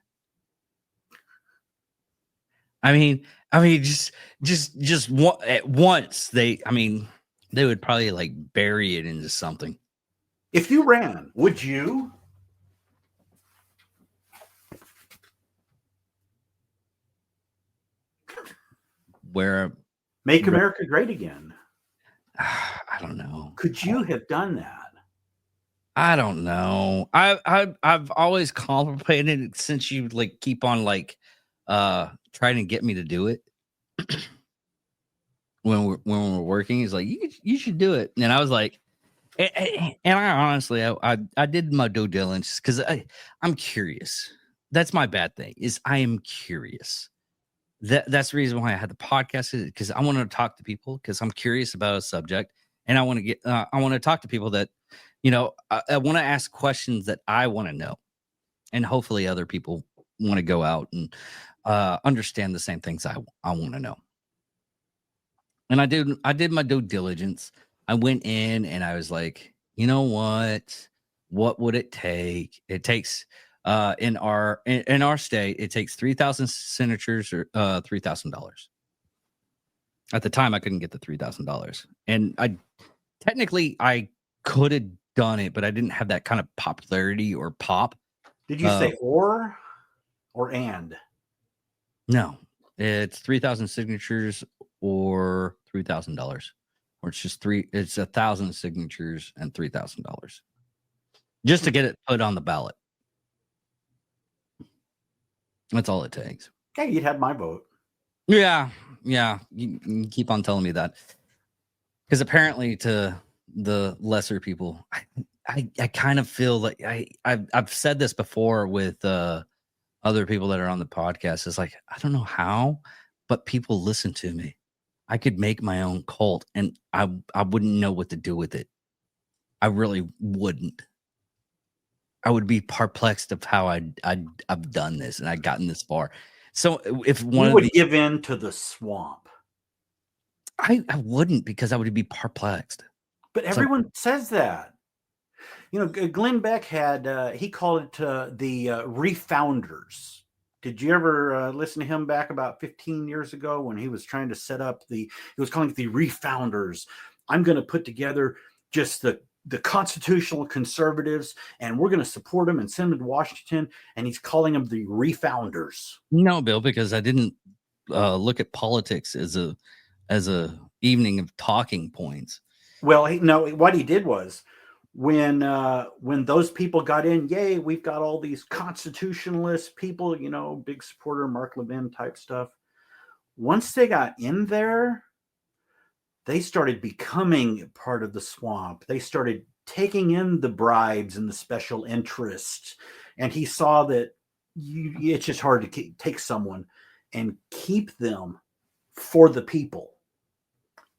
I mean, just at once they would probably like bury it into something. If you ran, would you? Where make America great again? I don't know. Could you have done that? I don't know. I've always contemplated it since you like keep on like trying to get me to do it. when we're working, he's like, you should do it, and I was like, and I honestly I did my due diligence because I'm curious. That's my bad thing, is I am curious. That's the reason why I had the podcast, because I want to talk to people, because I'm curious about a subject, and I want to talk to people that, I want to ask questions that I want to know, and hopefully other people want to go out and understand the same things I want to know. And I did my due diligence. I went in and I was like, you know what would it take? It takes in our state, it takes 3,000 signatures or $3,000. At the time, I couldn't get the $3,000, and I could have done it, but I didn't have that kind of popularity or pop. Did you say or and? No, it's 3,000 signatures or $3,000, or it's just it's 1,000 signatures and $3,000 just to get it put on the ballot. That's all it takes. Okay, you'd have my vote. Yeah. You keep on telling me that, because apparently to the lesser people, I kind of feel like I've said this before with other people that are on the podcast. It's like, I don't know how, but people listen to me. I could make my own cult, and I wouldn't know what to do with it. I really wouldn't. I would be perplexed of how I've done this and I've gotten this far. So if one you would give in to the swamp, I wouldn't, because I would be perplexed. but everyone says that. You know, Glenn Beck had he called it the refounders. Did you ever listen to him back about 15 years ago when he was trying to set up he was calling it the refounders? I'm going to put together just the constitutional conservatives, and we're going to support them and send them to Washington. And he's calling them the refounders. No, Bill, because I didn't look at politics as a evening of talking points. Well, no, what he did was when those people got in, yay, we've got all these constitutionalist people, you know, big supporter Mark Levin type stuff. Once they got in there, they started becoming part of the swamp. They started taking in the bribes and the special interests. And he saw that it's just hard to take someone and keep them for the people.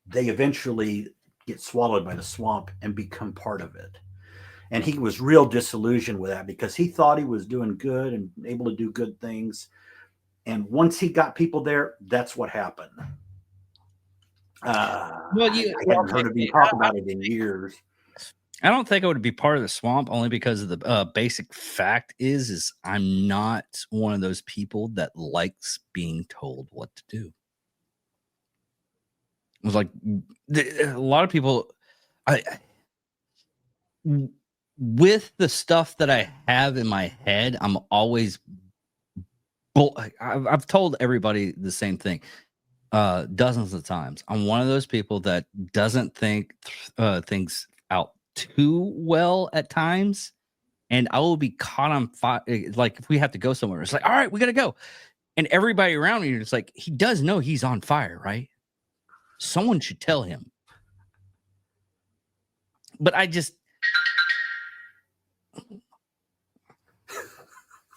They eventually get swallowed by the swamp and become part of it. And he was real disillusioned with that, because he thought he was doing good and able to do good things. And once he got people there, that's what happened. Well, I haven't heard of you talk about it in years. I don't think I would be part of the swamp, only because of the basic fact is I'm not one of those people that likes being told what to do. It was like a lot of people, with the stuff that I have in my head, I'm always, I've told everybody the same thing dozens of times. I'm one of those people that doesn't think things out too well at times, and I will be caught on fire. Like if we have to go somewhere, it's like, all right, we gotta go, and everybody around me is like, he does know he's on fire, right? Someone should tell him. But I just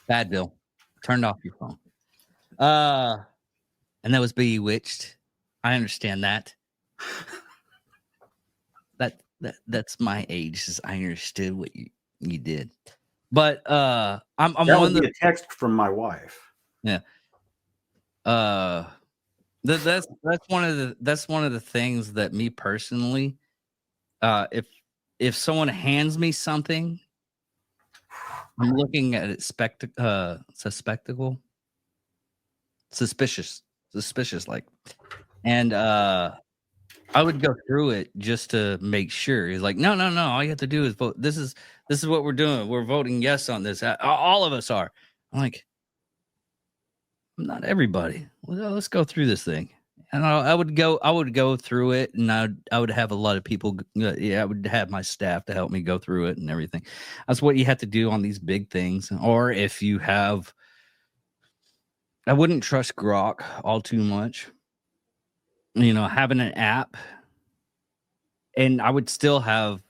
bad, Bill. Turned off your phone. And that was Bewitched. I understand that. That's my age. I understood what you did. But I'm that one would of the be a text from my wife. Yeah. That's one of the things that me personally, if someone hands me something, I'm looking at it suspicious like, and I would go through it just to make sure. He's like, no, all you have to do is vote. This is what we're doing. We're voting yes on this. All of us are. I'm like, not everybody. Well, let's go through this thing. And I would go through it, and I would have a lot of people. I would have my staff to help me go through it and everything. That's what you have to do on these big things. Or if you have, I wouldn't trust Grok all too much. You know, having an app, and I would still have,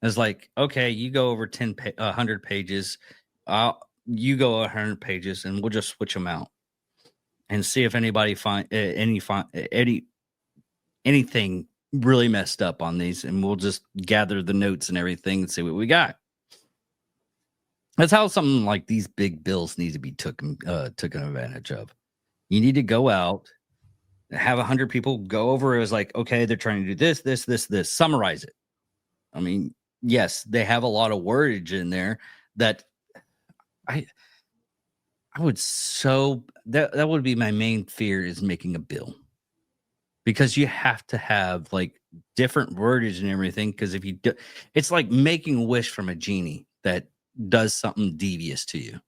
it's like, okay, you go over 100 pages, you go 100 pages, and we'll just switch them out and see if anybody find anything really messed up on these, and we'll just gather the notes and everything and see what we got. That's how something like these big bills need to be taken advantage of. You need to go out, have 100 people go over. It was like, okay, they're trying to do this, summarize it. I mean, yes, they have a lot of wordage in there that I would that would be my main fear is making a bill, because you have to have like different wordage and everything. Because if you do, it's like making a wish from a genie that does something devious to you.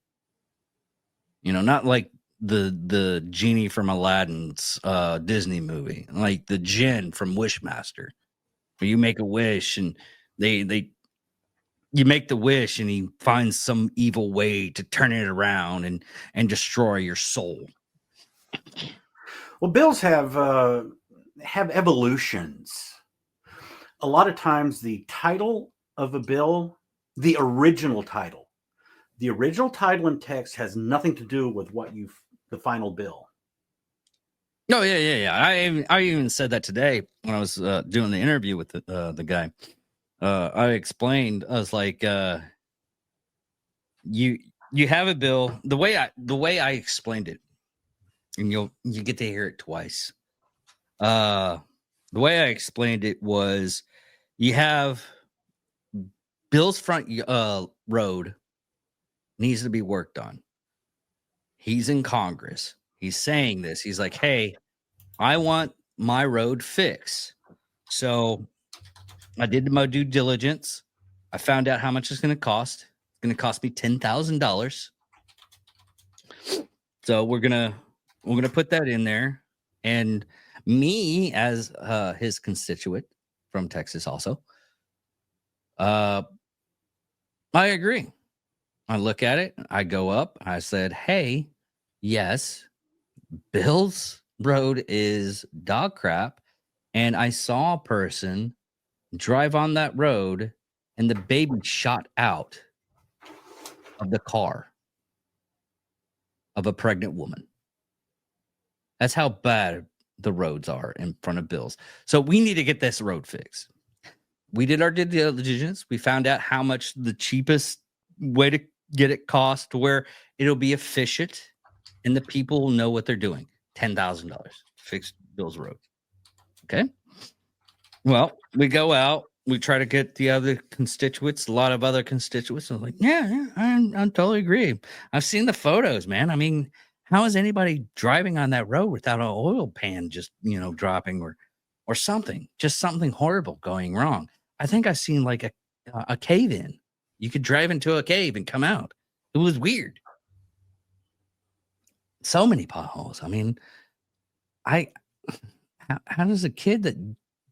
Not like the genie from Aladdin's Disney movie, like the Jinn from Wishmaster, where you make a wish and they you make the wish and he finds some evil way to turn it around and destroy your soul. Well, bills have evolutions. A lot of times the title of a bill, the original title and text has nothing to do with the final bill. Oh yeah. I even said that today when I was doing the interview with the guy. I explained, I was like, you have a bill. The way I explained it, and you get to hear it twice. The way I explained it was, you have Bill's front road needs to be worked on. He's in Congress. He's saying this. He's like, hey, I want my road fixed. So I did my due diligence. I found out how much it's going to cost. It's going to cost me $10,000. So we're gonna put that in there. And me, as his constituent from Texas, also, I agree. I look at it. I go up. I said, hey, yes, Bill's road is dog crap. And I saw a person drive on that road and the baby shot out of the car of a pregnant woman. That's how bad the roads are in front of Bill's. So we need to get this road fixed. We did our due diligence. We found out how much the cheapest way to get it cost to where it'll be efficient and the people will know what they're doing. $10,000 to fix Bill's road. Okay. Well, we go out. We try to get the other constituents, a lot of other constituents. I'm like, yeah, I totally agree. I've seen the photos, man. I mean, how is anybody driving on that road without an oil pan just, dropping or something, just something horrible going wrong? I think I've seen like a cave in. You could drive into a cave and come out. It was weird. So many potholes. I mean, how does a kid that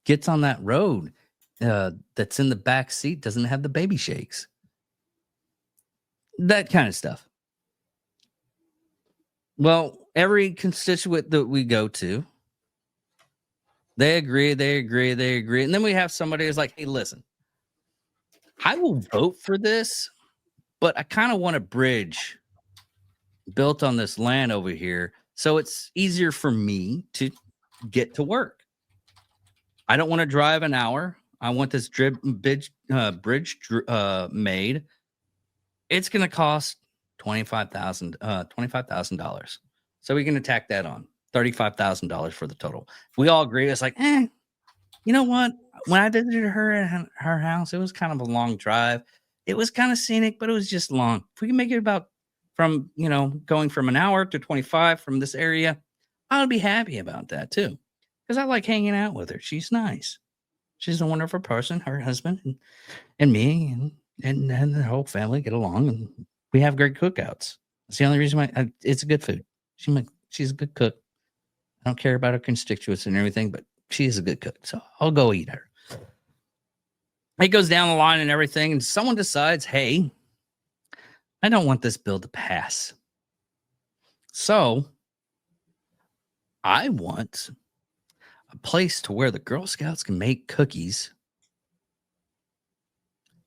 gets on that road that's in the back seat doesn't have the baby shakes? That kind of stuff. Well, every constituent that we go to, they agree. And then we have somebody who's like, hey, listen, I will vote for this, but I kind of want a bridge built on this land over here so it's easier for me to get to work. I don't want to drive an hour. I want this bridge made. It's going to cost $25,000. So we can attack that on $35,000 for the total. We all agree. It's like, you know what? When I visited her at her house, it was kind of a long drive. It was kind of scenic, but it was just long. If we can make it about from, going from an hour to 25 from this area, I'll be happy about that too. Because I like hanging out with her. She's nice. She's a wonderful person. Her husband and me and the whole family get along, and we have great cookouts. That's the only reason why it's a good food. She's a good cook. I don't care about her constituents and everything, but she is a good cook. So I'll go eat her. It goes down the line and everything, and someone decides, hey, I don't want this bill to pass. So I want a place to where the Girl Scouts can make cookies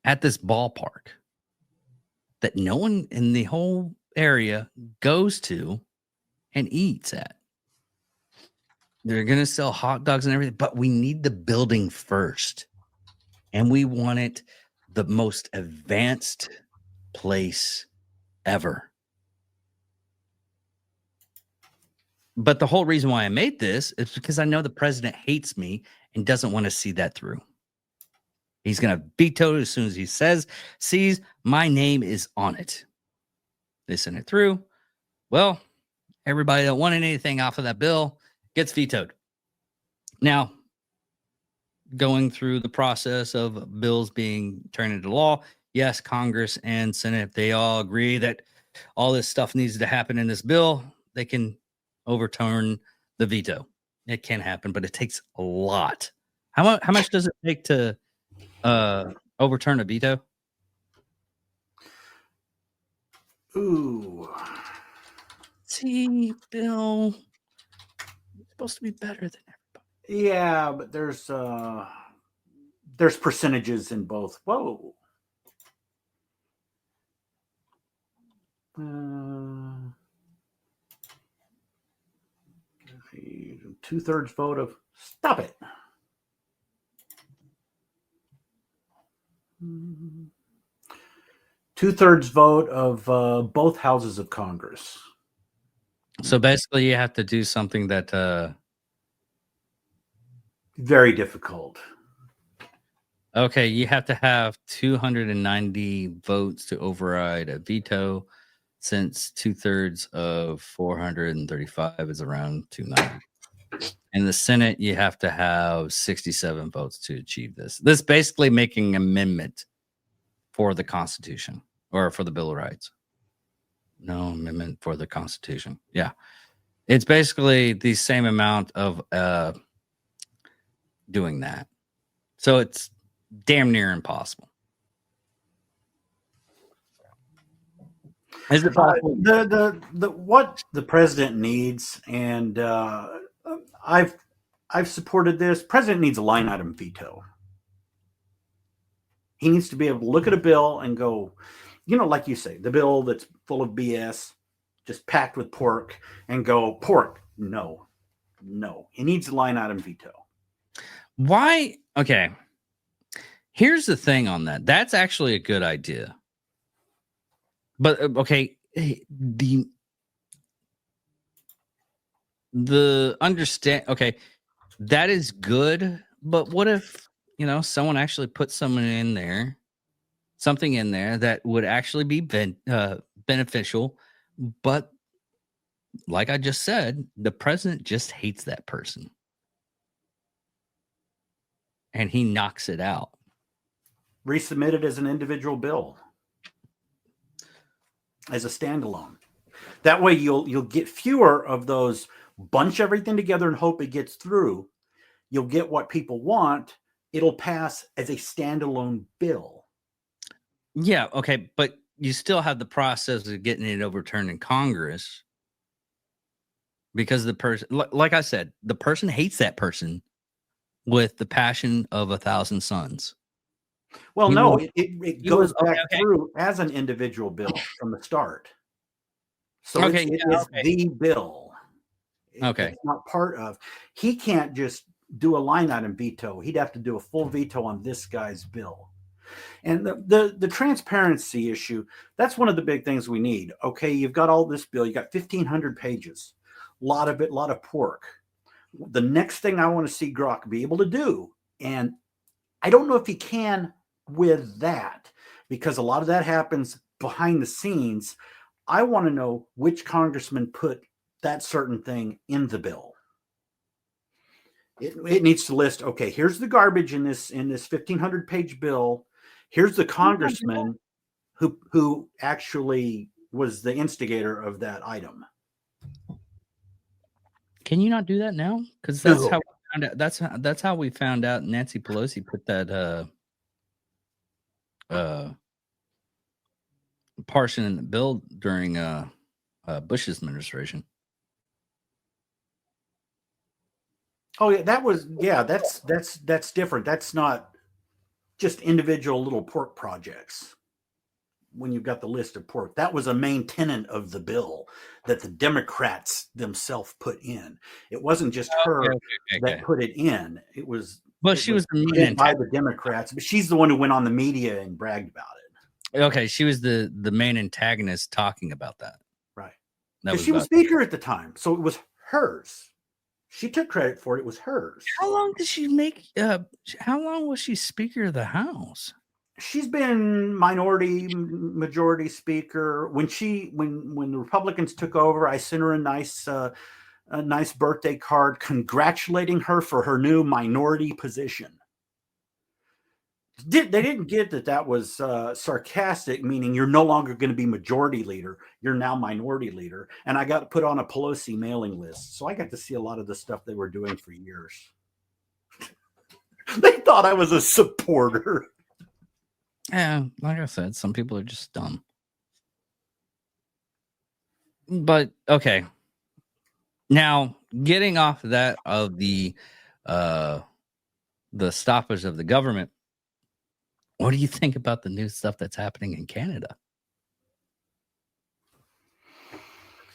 at this ballpark that no one in the whole area goes to and eats at. They're going to sell hot dogs and everything, but we need the building first. And we want it the most advanced place ever. But the whole reason why I made this is because I know the president hates me and doesn't want to see that through. He's going to veto it as soon as he sees my name is on it. They send it through. Well, everybody that wanted anything off of that bill gets vetoed. Now, going through the process of bills being turned into law, yes, Congress and Senate, if they all agree that all this stuff needs to happen in this bill, they can overturn the veto. It can happen, but it takes a lot. How much does it take to overturn a veto? Ooh. See, Bill, you're supposed to be better than everybody. Yeah, but there's percentages in both. Whoa. 2/3 vote of stop it. Two-thirds vote of both houses of Congress. So basically, you have to do something that very difficult. Okay, you have to have 290 votes to override a veto, since 2/3 of 435 is around 290. In the Senate, you have to have 67 votes to achieve this. This basically making an amendment for the Constitution or for the Bill of Rights. No amendment for the Constitution. Yeah. It's basically the same amount of doing that. So it's damn near impossible. Is it possible? The what the president needs, and I've supported this. President needs a line item veto. He needs to be able to look at a bill and go, like you say, the bill that's full of BS, just packed with pork, and go, pork, no. He needs a line item veto. Why? Okay. Here's the thing on that. That's actually a good idea. But okay, the understand. Okay, that is good. But what if someone actually put something in there that would actually be beneficial? But like I just said, the president just hates that person, and he knocks it out. Resubmit it as an individual bill, as a standalone. That way you'll get fewer of those bunch everything together and hope it gets through. You'll get what people want. It'll pass as a standalone bill. Yeah, okay, but you still have the process of getting it overturned in Congress because the person, like I said, the person hates that person with the passion of 1,000 suns. Well, no, it goes back through as an individual bill from the start. So it is the bill. It's not part of. He can't just do a line item veto. He'd have to do a full veto on this guy's bill. And the transparency issue, that's one of the big things we need. Okay, you've got all this bill. You got 1,500 pages. A lot of pork. The next thing I want to see Grok be able to do, and I don't know if he can with that, because a lot of that happens behind the scenes. I want to know which congressman put that certain thing in the bill. It needs to list, okay, here's the garbage in this 1,500 page bill. Here's the congressman who actually was the instigator of that item. Can you not do that now? Because that's how we found out. That's how we found out Nancy Pelosi put that portion in the bill during Bush's administration. Oh yeah, that's different. That's not just individual little pork projects. When you've got the list of pork, that was a main tenet of the bill that the Democrats themselves put in. It wasn't just her that put it in. It was. But she was the main by the Democrats, but she's the one who went on the media and bragged about it. Okay, she was the main antagonist talking about that. Right. Because she was speaker at the time, so it was hers. She took credit for it. It was hers. How long did she make? How long was she Speaker of the House? She's been minority majority speaker. When the Republicans took over, I sent her a nice birthday card congratulating her for her new minority position. They didn't get that was sarcastic, meaning you're no longer going to be majority leader. You're now minority leader. And I got put on a Pelosi mailing list. So I got to see a lot of the stuff they were doing for years. They thought I was a supporter. Yeah, like I said, some people are just dumb. But okay. Now, getting off of that of the stoppage of the government, what do you think about the new stuff that's happening in Canada?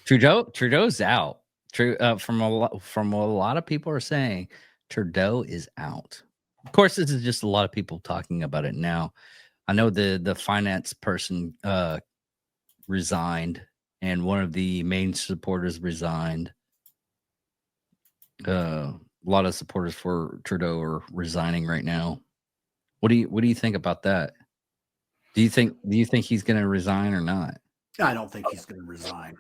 Trudeau's out. From what a lot of people are saying, Trudeau is out. Of course, this is just a lot of people talking about it now. I know the finance person resigned, and one of the main supporters resigned. A lot of supporters for Trudeau are resigning right now. What do you think about that? Do you think he's going to resign or not? I don't think he's going to resign.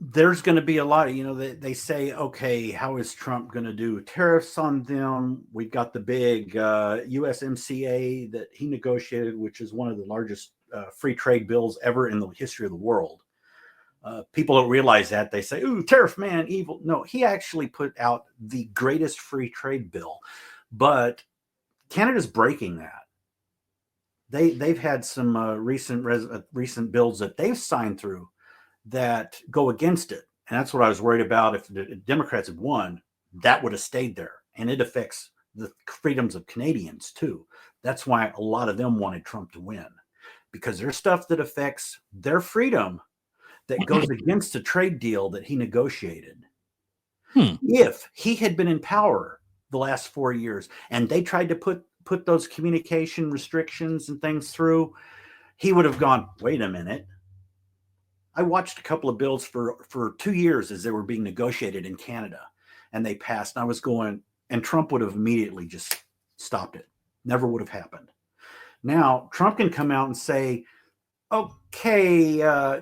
There's going to be a lot of, they say, okay, how is Trump going to do tariffs on them? We've got the big USMCA that he negotiated, which is one of the largest free trade bills ever in the history of the world. People don't realize that. They say, ooh, tariff man, evil. No, he actually put out the greatest free trade bill. But Canada's breaking that. They've had some recent bills that they've signed through that go against it. And that's what I was worried about. If the Democrats had won, that would have stayed there. And it affects the freedoms of Canadians too. That's why a lot of them wanted Trump to win, because there's stuff that affects their freedom that goes against the trade deal that he negotiated. If he had been in power the last 4 years and they tried to put those communication restrictions and things through, he would have gone, wait a minute. I watched a couple of bills for 2 years as they were being negotiated in Canada, and they passed. And I was going, and Trump would have immediately just stopped it. Never would have happened. Now, Trump can come out and say, okay,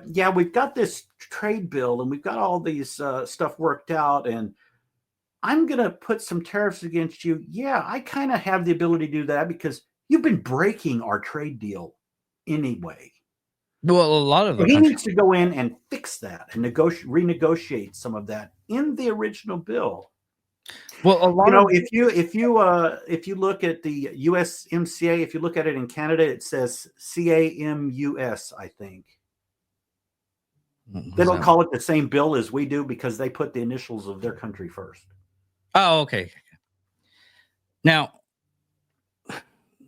yeah, we've got this trade bill and we've got all these stuff worked out, and I'm going to put some tariffs against you. Yeah, I kind of have the ability to do that because you've been breaking our trade deal anyway. Well, a lot of he needs to go in and fix that and renegotiate some of that in the original bill. Well, a lot if you look at the USMCA, if you look at it in Canada, it says CAMUS, I think. They don't call it the same bill as we do because they put the initials of their country first. Oh, okay. Now,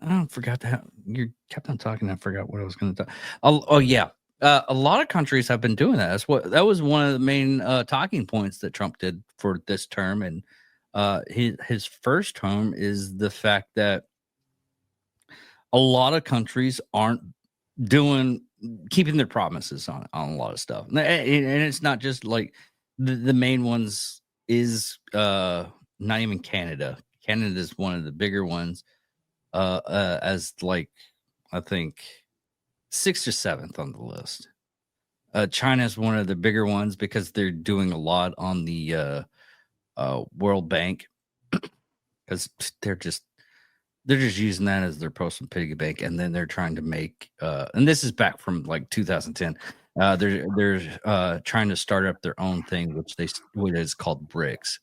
I forgot that you kept on talking. I forgot what I was going to talk. Oh yeah. A lot of countries have been doing that. That was one of the main talking points that Trump did for this term. And his first term is the fact that a lot of countries aren't keeping their promises on a lot of stuff. And it's not just like the main ones is not even Canada. Canada is one of the bigger ones. As like, I think 6th or 7th on the list. China is one of the bigger ones because they're doing a lot on the World Bank, because they're just using that as their personal piggy bank, and then they're trying to make and this is back from like 2010. They're trying to start up their own thing, which is called BRICS.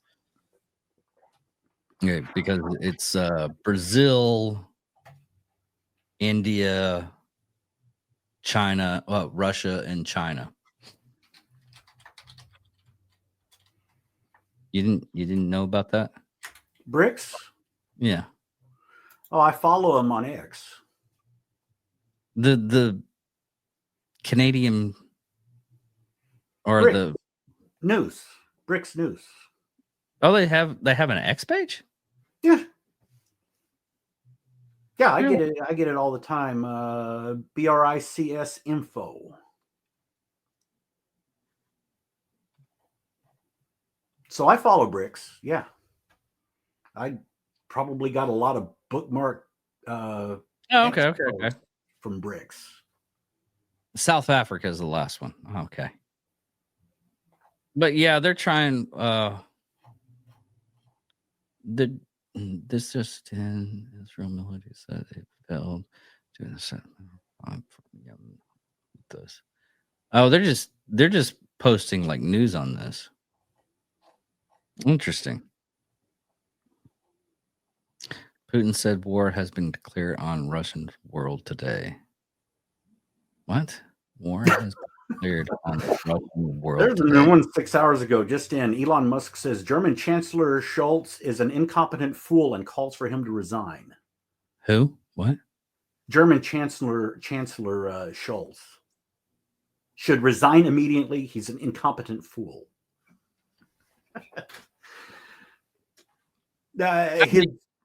Yeah, because it's Brazil, India, China, Russia, and China. You didn't know about that? BRICS? Yeah. Oh, I follow them on X. The Canadian or BRICS. the news. BRICS News. Oh, they have an X page? Yeah. Yeah, I get it. I get it all the time. BRICS info. So I follow Bricks. Yeah. I probably got a lot of bookmark Oh, okay, okay, extras okay. from Bricks. South Africa is the last one. Okay. But yeah, they're trying the this just in Israel military said it failed to the this. Oh, they're just posting like news on this. Interesting. Putin said war has been declared on Russian world today. What? War has been declared on Russian world There's a today. new one 6 hours ago. Just in, Elon Musk says German Chancellor Scholz is an incompetent fool and calls for him to resign. Who? What? German Chancellor Scholz should resign immediately. He's an incompetent fool.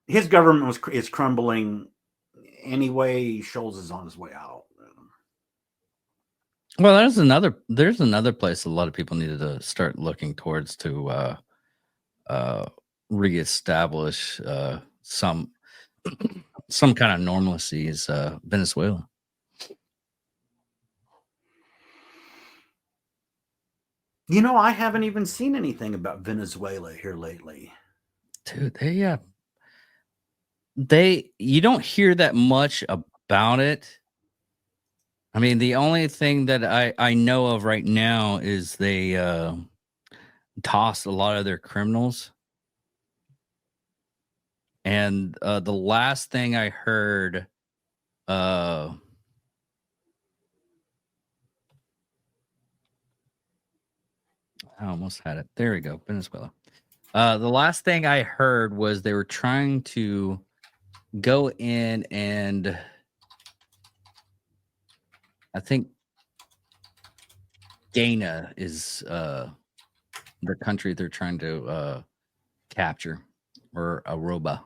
His government is crumbling anyway. Scholz is on his way out. Well, there's another place a lot of people needed to start looking towards to reestablish some kind of normalcy is Venezuela. You know, I haven't even seen anything about Venezuela here lately. Dude, they you don't hear that much about it. I mean, the only thing that I know of right now is they tossed a lot of their criminals. And the last thing I heard, I almost had it. There we go, Venezuela. The last thing I heard was they were trying to go in and I think Ghana is the country they're trying to capture, or Aruba.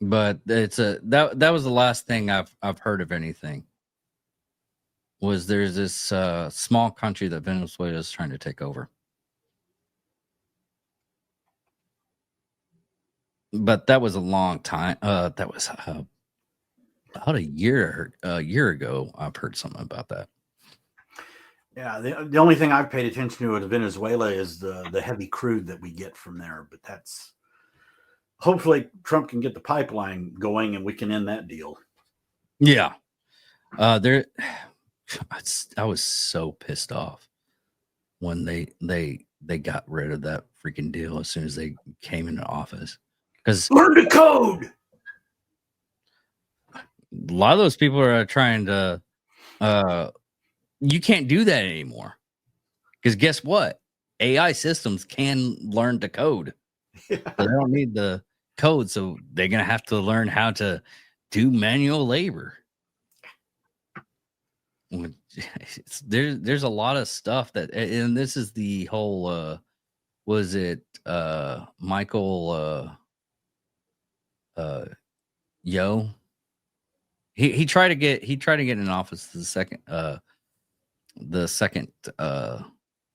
But it's that was the last thing I've heard of anything. Was there's this small country that Venezuela is trying to take over. But that was a long time. That was about a year ago. I've heard something about that. Yeah, the only thing I've paid attention to in Venezuela is the heavy crude that we get from there. But that's hopefully Trump can get the pipeline going and we can end that deal. Yeah, there. I was so pissed off when they got rid of that freaking deal as soon as they came into office. Because learn to code. A lot of those people are trying to. You can't do that anymore. Because guess what? AI systems can learn to code. Yeah. So they don't need the code, so they're gonna have to learn how to do manual labor. There's a lot of stuff that, and this is the whole was it Michael Yo, he tried to get in office the second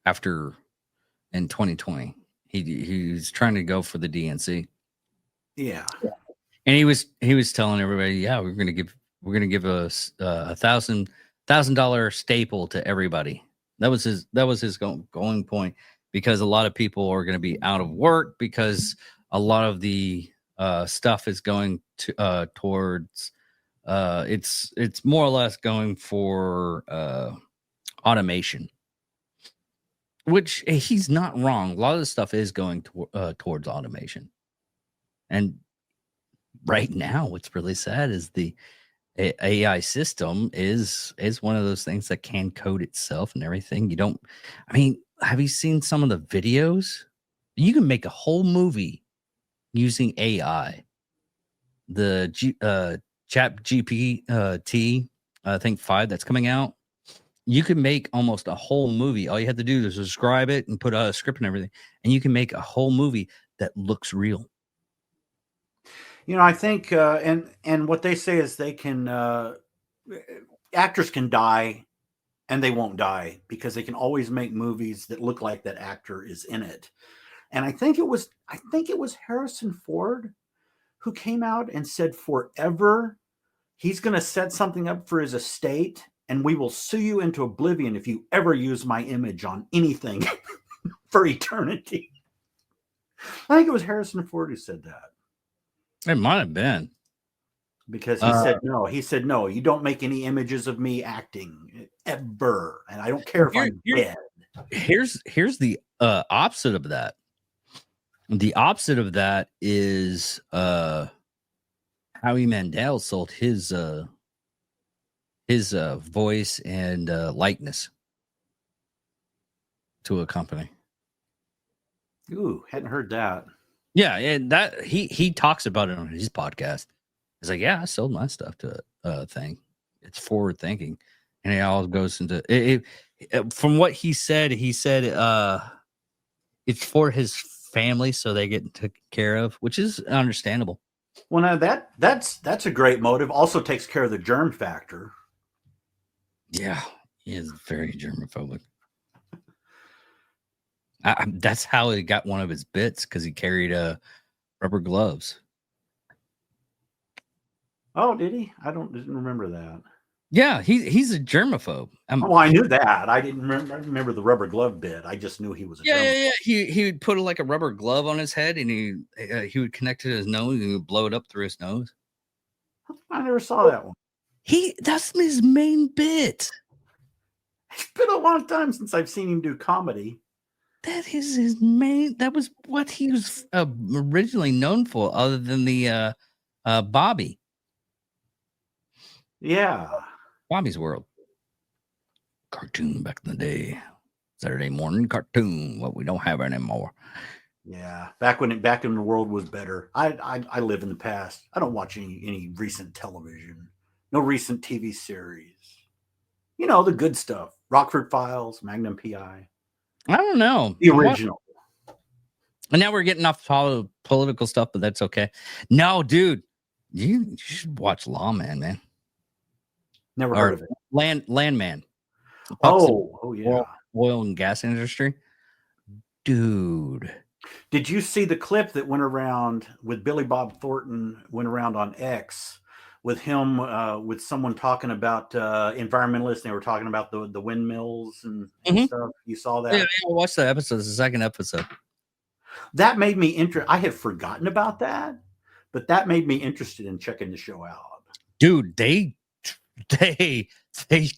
after in 2020 he was trying to go for the DNC. Yeah. And he was telling everybody, yeah, we're gonna give us $1,000 staple to everybody. That was his going point, because a lot of people are going to be out of work because a lot of the stuff is going to towards it's more or less going for automation, which he's not wrong. A lot of the stuff is going towards automation. And right now, what's really sad is the AI system is one of those things that can code itself and everything. Have you seen some of the videos? You can make a whole movie using AI. The Chat GPT, I think 5 that's coming out. You can make almost a whole movie. All you have to do is describe it and put a script and everything, and you can make a whole movie that looks real. You know, I think, and what they say is they can, actors can die and they won't die because they can always make movies that look like that actor is in it. And I think it was Harrison Ford who came out and said forever he's going to set something up for his estate, and we will sue you into oblivion if you ever use my image on anything for eternity. I think it was Harrison Ford who said that. It might have been. Because he said no. He said, no, you don't make any images of me acting ever. And I don't care if I'm dead. Here's the opposite of that. The opposite of that is Howie Mandel sold his voice and likeness to a company. Ooh, hadn't heard that. Yeah, and that he talks about it on his podcast. He's like, yeah, I sold my stuff to a thing. It's forward thinking, and it all goes into it. From what he said it's for his family, so they get taken care of, which is understandable. Well, now that's a great motive. Also takes care of the germ factor. Yeah, he is very germophobic. That's how he got one of his bits, because he carried rubber gloves. Oh, did he? Didn't remember that. Yeah, he's a germaphobe. I knew that. I didn't remember the rubber glove bit. I just knew he was a germaphobe. Yeah. He would put like a rubber glove on his head, and he would connect it to his nose, and he would blow it up through his nose. I never saw that one. That's his main bit. It's been a long time since I've seen him do comedy. That is his main. That was what he was originally known for, other than the Bobby. Yeah. Bobby's World. Cartoon back in the day. Saturday morning cartoon. What we don't have anymore. Yeah. Back when the world was better. I live in the past. I don't watch any recent television. No recent TV series. You know, the good stuff. Rockford Files, Magnum PI. I don't know. The original. And now we're getting off political stuff, but that's okay. No, dude. You should watch Lawman, man. Never heard of it. Landman. Oh yeah. Oil and gas industry. Dude. Did you see the clip that went around with Billy Bob Thornton, went around on X with him, with someone talking about environmentalists? They were talking about the windmills and stuff. You saw that? Yeah, I watched the episode. It's the second episode. That made me interested. I had forgotten about that, but that made me interested in checking the show out. Dude, they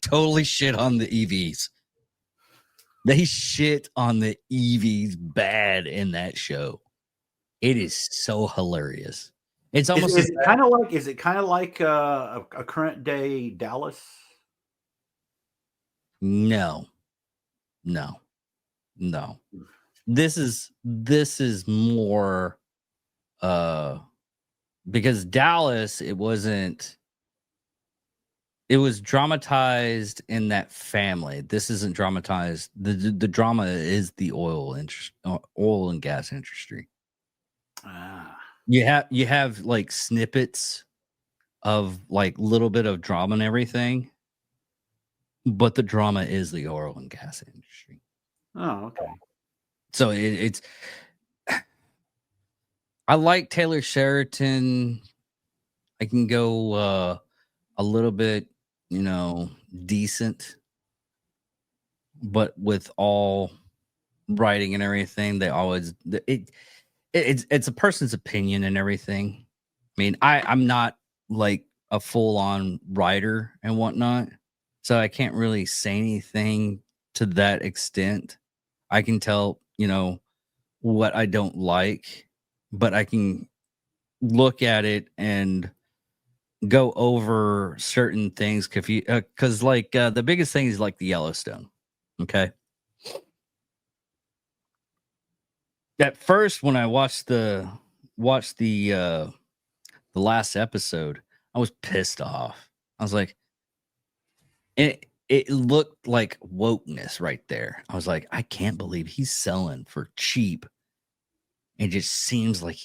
totally shit on the EVs. They shit on the EVs bad in that show. It is so hilarious. It's almost is it kind of like a current day Dallas? No. This is more because Dallas, it was dramatized in that family. This isn't dramatized. The drama is the oil and gas industry. You have like snippets of like little bit of drama and everything, but the drama is the oil and gas industry. Oh, okay. So it's I like Taylor Sheridan. I can go a little bit, decent, but with all writing and everything, they always it's a person's opinion and everything. I mean, I'm not like a full-on writer and whatnot, so I can't really say anything to that extent. I can tell, what I don't like, but I can look at it and go over certain things because the biggest thing is like the Yellowstone. Okay. At first, when I watched the last episode, I was pissed off. I was like, it looked like wokeness right there. I was like, I can't believe he's selling for cheap. It just seems like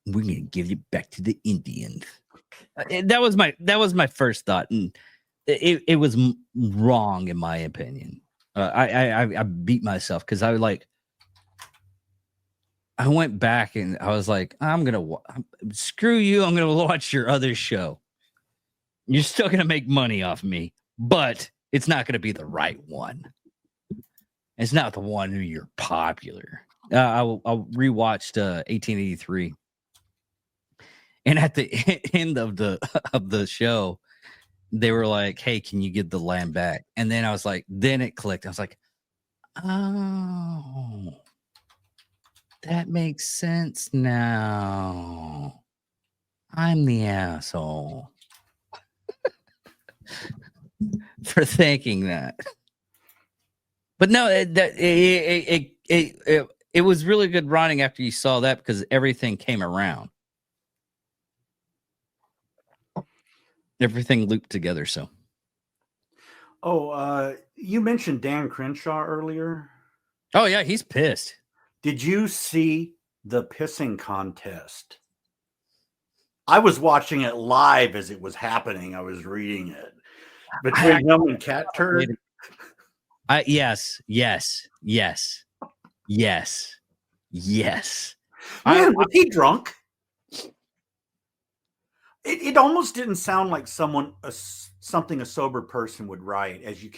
we're gonna give it back to the Indians. That was my first thought, and it was wrong in my opinion. I beat myself because I went back and I was like, I'm gonna screw you. I'm gonna watch your other show. You're still gonna make money off me, but it's not gonna be the right one. It's not the one who you're popular. I rewatched 1883, and at the end of the show, they were like, "Hey, can you give the land back?" And then I was like, then it clicked. I was like, "Oh, that makes sense now. I'm the asshole for thinking that." But no, it was really good writing after you saw that because everything came around. Everything looped together. So, You mentioned Dan Crenshaw earlier. oh yeah, he's pissed. Did you see the pissing contest? I was watching it live as it was happening. I was reading it between him and Cat Turd. Yes. Man, was he drunk? It almost didn't sound like something a sober person would write as he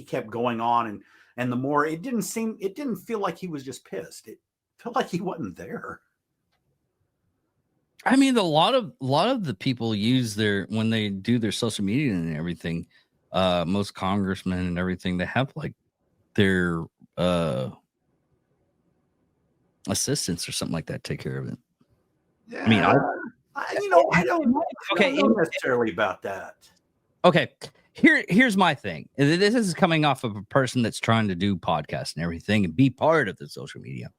kept going on, and the more it didn't feel like he was just pissed. It felt like he wasn't there. I mean, a lot of the people use when they do their social media and everything. Most congressmen and everything, they have like their assistants or something like that take care of it. Yeah. I mean, I don't know necessarily about that. Okay, here's my thing. This is coming off of a person that's trying to do podcasts and everything and be part of the social media.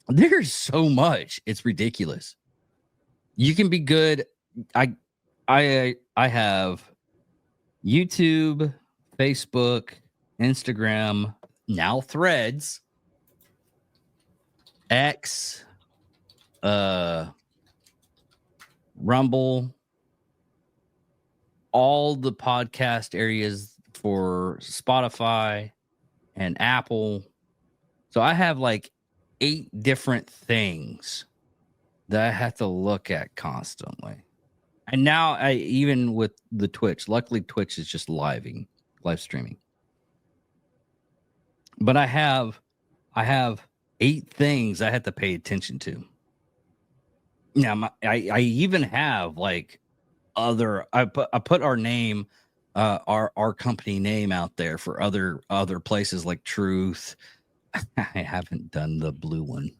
There's so much, it's ridiculous. You can be good. I have YouTube, Facebook, Instagram, now Threads, X, Rumble, all the podcast areas for Spotify and Apple. So I have like 8 different things that I have to look at constantly. And now even with the Twitch, luckily Twitch is just live streaming. But I have 8 things I have to pay attention to. Now I even have like I put our name, our company name out there for other places like Truth. I haven't done the blue one.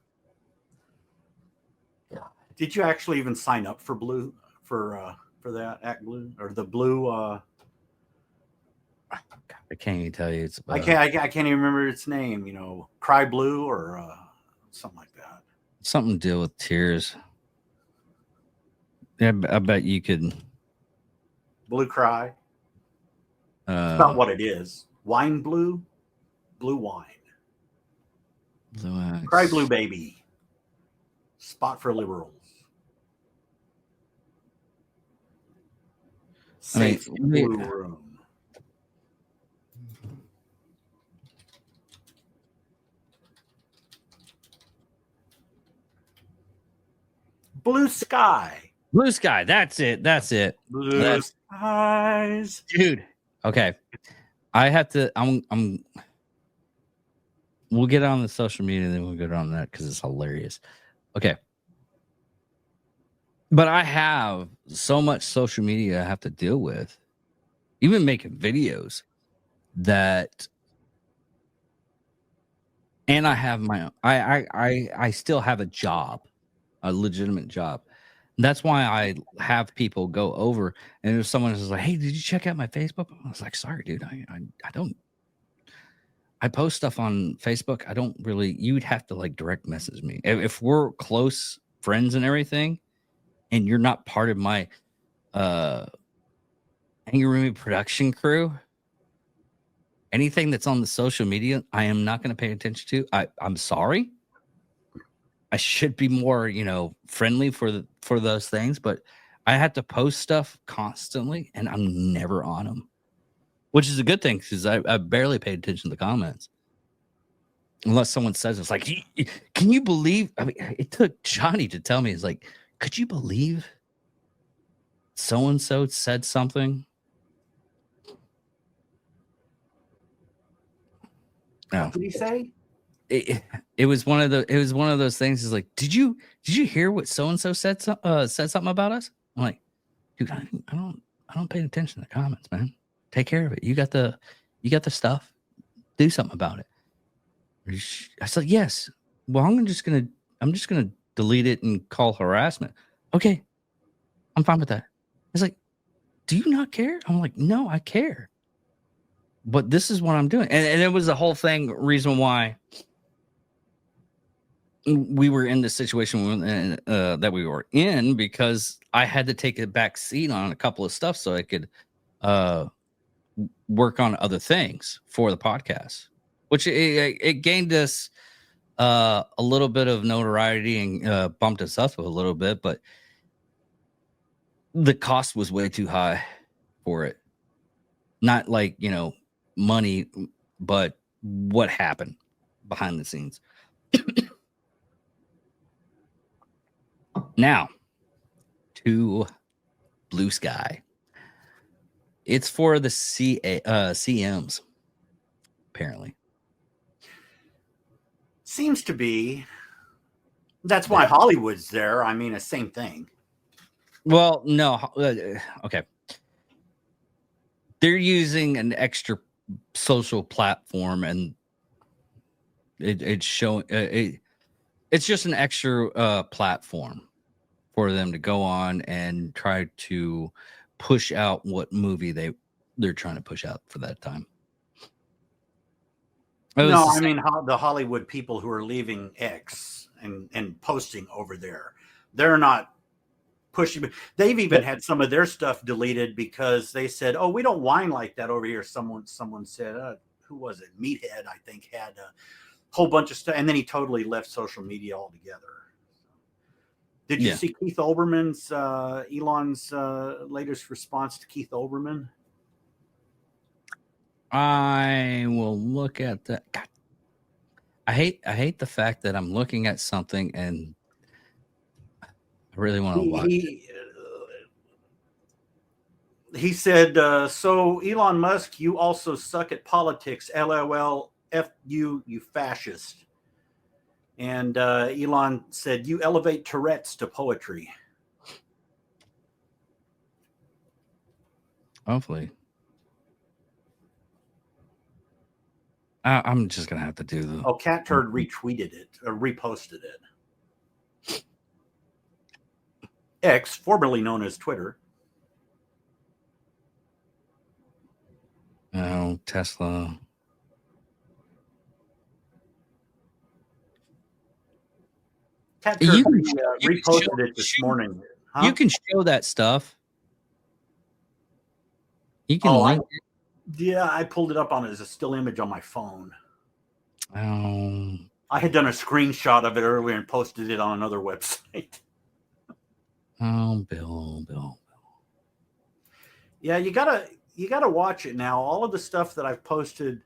Did you actually even sign up for Blue for that Act Blue or the Blue? I can't even tell you. It's I can't even remember its name. Cry Blue or something like that. Something to deal with tears. Yeah, I bet you could. Blue Cry. That's not what it is. Wine Blue, Blue Wine. Blue X. Cry Blue Baby. Spot for liberals. Safe blue room. Blue Sky. Blue Sky. That's it. Blue skies. Dude. Okay. I have to. We'll get on the social media, and then we'll get on that because it's hilarious. Okay. But I have so much social media I have to deal with, even making videos and I have my own. I still have a job, a legitimate job. That's why I have people go over, and if someone is like, "Hey, did you check out my Facebook?" I was like, "Sorry, dude, I don't. I post stuff on Facebook. I don't really. You'd have to like direct message me if we're close friends and everything, and you're not part of my Angry Roomy production crew. Anything that's on the social media, I am not going to pay attention to. I'm sorry. I should be more, friendly for those things, but I have to post stuff constantly, and I'm never on them, which is a good thing because I barely paid attention to the comments. Unless someone says it's like, can you believe? I mean, it took Johnny to tell me, it's like, could you believe so and so said something? No. What did he say? It was one of those things. Is like, did you hear what so and so said something about us? I'm like, dude, I don't pay attention to the comments, man. Take care of it. You got the stuff. Do something about it. I said, yes. Well, I'm just gonna delete it and call harassment. Okay, I'm fine with that. It's like, do you not care? I'm like, no, I care. But this is what I'm doing. And it was the whole thing, reason why we were in the situation that we were in, because I had to take a back seat on a couple of stuff so I could work on other things for the podcast, which it gained us a little bit of notoriety and bumped us up a little bit, but the cost was way too high for it. Not like, money, but what happened behind the scenes. Now, to Blue Sky. It's for the CMs, apparently. Seems to be. That's why Hollywood's there. I mean, the same thing. Well, no. Okay. They're using an extra social platform, and it's showing. It's just an extra platform for them to go on and try to push out what movie they're trying to push out for that time. No, I mean the Hollywood people who are leaving X and posting over there. They're not pushing. They've even had some of their stuff deleted because they said, "Oh, we don't whine like that over here." Someone said, "Who was it? Meathead, I think, had a whole bunch of stuff," and then he totally left social media altogether. Did you see Keith Olbermann's Elon's latest response to Keith Olbermann? I will look at that. God, I hate the fact that I'm looking at something and I really want to watch it. He said, "So Elon Musk, you also suck at politics. LOL, F you fascist." And Elon said, "You elevate Tourette's to poetry." Hopefully. I'm just going to have to do the... Oh, Cat Turd retweeted it, or reposted it. X, formerly known as Twitter. Oh, Tesla. Cat Turd reposted it this morning. Huh? You can show that stuff. You can link it. Yeah, I pulled it up on it as a still image on my phone. Oh. I had done a screenshot of it earlier and posted it on another website. Oh, Bill. Yeah, you gotta watch it now. All of the stuff that I've posted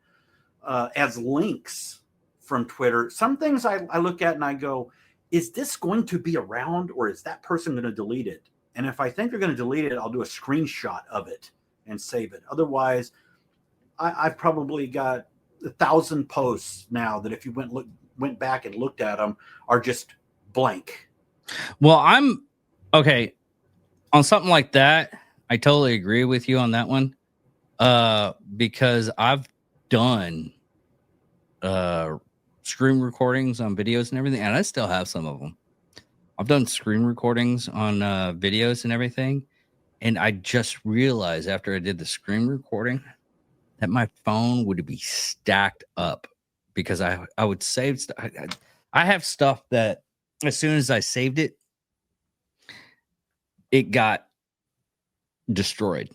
as links from Twitter. Some things I look at and I go, is this going to be around, or is that person going to delete it? And if I think they're going to delete it, I'll do a screenshot of it and save it. Otherwise, I've probably got 1,000 posts now that if you went back and looked at them are just blank. Well, I'm okay on something like that. I totally agree with you on that one. Because I've done screen recordings on videos and everything, and I still have some of them. I've done screen recordings on videos and everything, and I just realized after I did the screen recording that my phone would be stacked up because I would save stuff. I have stuff that as soon as I saved it, it got destroyed.